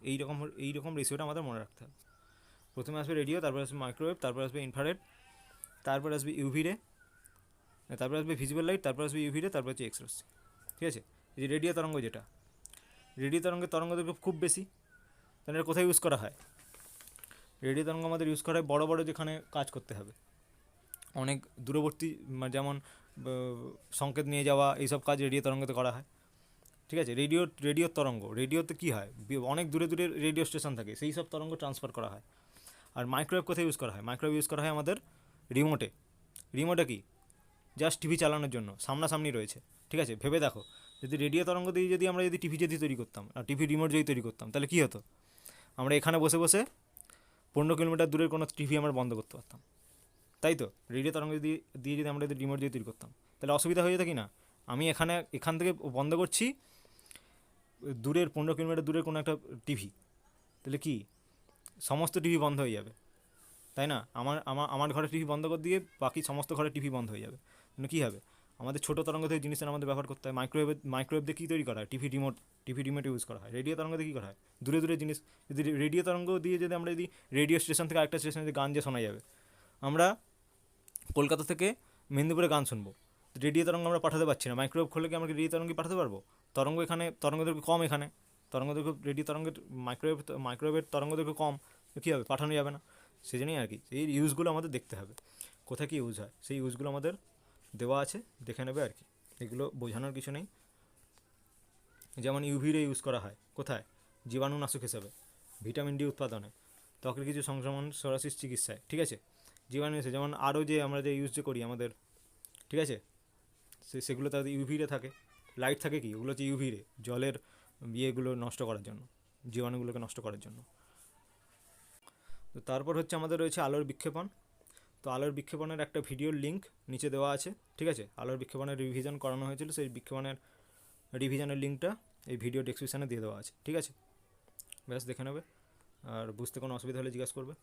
এইরকম রেশিওটা আমাদের মনে রাখতে হবে। প্রথমে আসবে রেডিও, তারপরে আসবে মাইক্রোওয়েভ, তারপরে আসবে ইনফ্রারেড, তারপরে আসবে ইউভি রে, তারপরে আসবে ভিজিবল লাইট, তারপরে আসবে ইউভি রে, তারপরে হচ্ছে এক্স রশ্মি। ঠিক আছে, এই যে রেডিও তরঙ্গ, যেটা রেডিও তরঙ্গের তরঙ্গদৈর্ঘ্য খুব বেশি, তাহলে এটা কোথায় ইউজ করা হয়? রেডিও তরঙ্গ আমাদের ইউজ করা হয় বড় বড় যেখানে কাজ করতে হবে, অনেক দূরবর্তী, যেমন সংকেত নিয়ে যাওয়া, এইসব কাজ রেডিও তরঙ্গতে করা হয়। ঠিক আছে, রেডিও তরঙ্গ, রেডিওতে কী হয়? অনেক দূরে রেডিও স্টেশন থাকে, সেই সব তরঙ্গ ট্রান্সফার করা হয়। আর মাইক্রোওয়েভ কোথায় ইউজ করা হয়? মাইক্রোওয়েভ ইউজ করা হয় আমাদের রিমোটে কি জাস্ট টিভি চালানোর জন্য, সামনাসামনি রয়েছে, ঠিক আছে? ভেবে দেখো, যদি রেডিও তরঙ্গ দিয়ে যদি আমরা যদি টিভি যদি তৈরি করতাম আর টিভি রিমোট যদি তৈরি করতাম, তাহলে কী হতো? আমরা এখানে বসে বসে 15 কিলোমিটার দূরের কোনো টিভি আমরা বন্ধ করতে পারতাম, তাই তো? রেডিও তরঙ্গ দিয়ে যদি আমরা যদি রিমোট দিয়ে তৈরি করতাম, তাহলে অসুবিধা হয়ে যেত কি না? আমি এখান থেকে বন্ধ করছি দূরের 15 কিলোমিটার দূরের কোনো একটা টিভি, তাহলে কি সমস্ত টিভি বন্ধ হয়ে যাবে, তাই না? আমার ঘরে টিভি বন্ধ করে দিয়ে বাকি সমস্ত ঘরে টিভি বন্ধ হয়ে যাবে। মানে কী হবে? আমাদের ছোটো তরঙ্গ থেকে জিনিসটা আমাদের ব্যবহার করতে হয়। মাইক্রোওয়েভ দিয়ে কী তৈরি করা হয়? টিভি রিমোট ইউজ করা হয়। রেডিও তরঙ্গ দিয়ে কী করা হয়? দূরে দূরে জিনিস, যদি রেডিও তরঙ্গ দিয়ে যদি আমরা যদি রেডিও স্টেশন থেকে আরেকটা স্টেশনে যদি গান যে শোনা যাবে, আমরা কলকাতা থেকে মেদিনীপুরে গান শুনবো, রেডিও তরঙ্গ আমরা পাঠাতে পারছি না। মাইক্রোওয়েভ খুললে কি আমরা রেডিও তরঙ্গে পাঠাতে পারবো? তরঙ্গ দৈর্ঘ্য কম, এখানে তরঙ্গ দৈর্ঘ্য রেডিও তরঙ্গের মাইক্রোওয়েভের তরঙ্গ দৈর্ঘ্য কম, কী হবে? পাঠানো যাবে না। সেই জন্যই আর কি এই ইউজগুলো আমাদের দেখতে হবে, কোথায় কী ইউজ হয় সেই ইউজগুলো আমাদের দেওয়া আছে, দেখে নেবে আর কি। এগুলো বোঝানোর কিছু নেই। যেমন ইউভি রে ইউজ করা হয় কোথায়? জীবাণুনাশক হিসেবে, ভিটামিন ডি উৎপাদনে, ত্বকের কিছু সংক্রমণ সরাসরি চিকিৎসায়, ঠিক আছে? জীবাণু এসে যেমন আরও যে আমরা যে ইউজ যে করি আমাদের, ঠিক আছে, সেগুলো তাদের ইউভি রে থাকে। লাইট থাকে কি, ওগুলো হচ্ছে ইউভি রে, জলের ইয়েগুলো নষ্ট করার জন্য, জীবাণুগুলোকে নষ্ট করার জন্য। তো তারপর হচ্ছে আমাদের রয়েছে আলোর বিক্ষেপণ। তো আলোর বিক্ষেপণের একটা ভিডিওর লিঙ্ক নিচে দেওয়া আছে, ঠিক আছে? আলোর বিক্ষেপণের রিভিশন করানো হয়েছিল, সেই রিভিশনের লিঙ্কটা এই ভিডিও ডেসক্রিপশানে দিয়ে দেওয়া আছে, ঠিক আছে? ব্যাস দেখে নেবে, আর বুঝতে কোনো অসুবিধা হলে জিজ্ঞাসা করবে।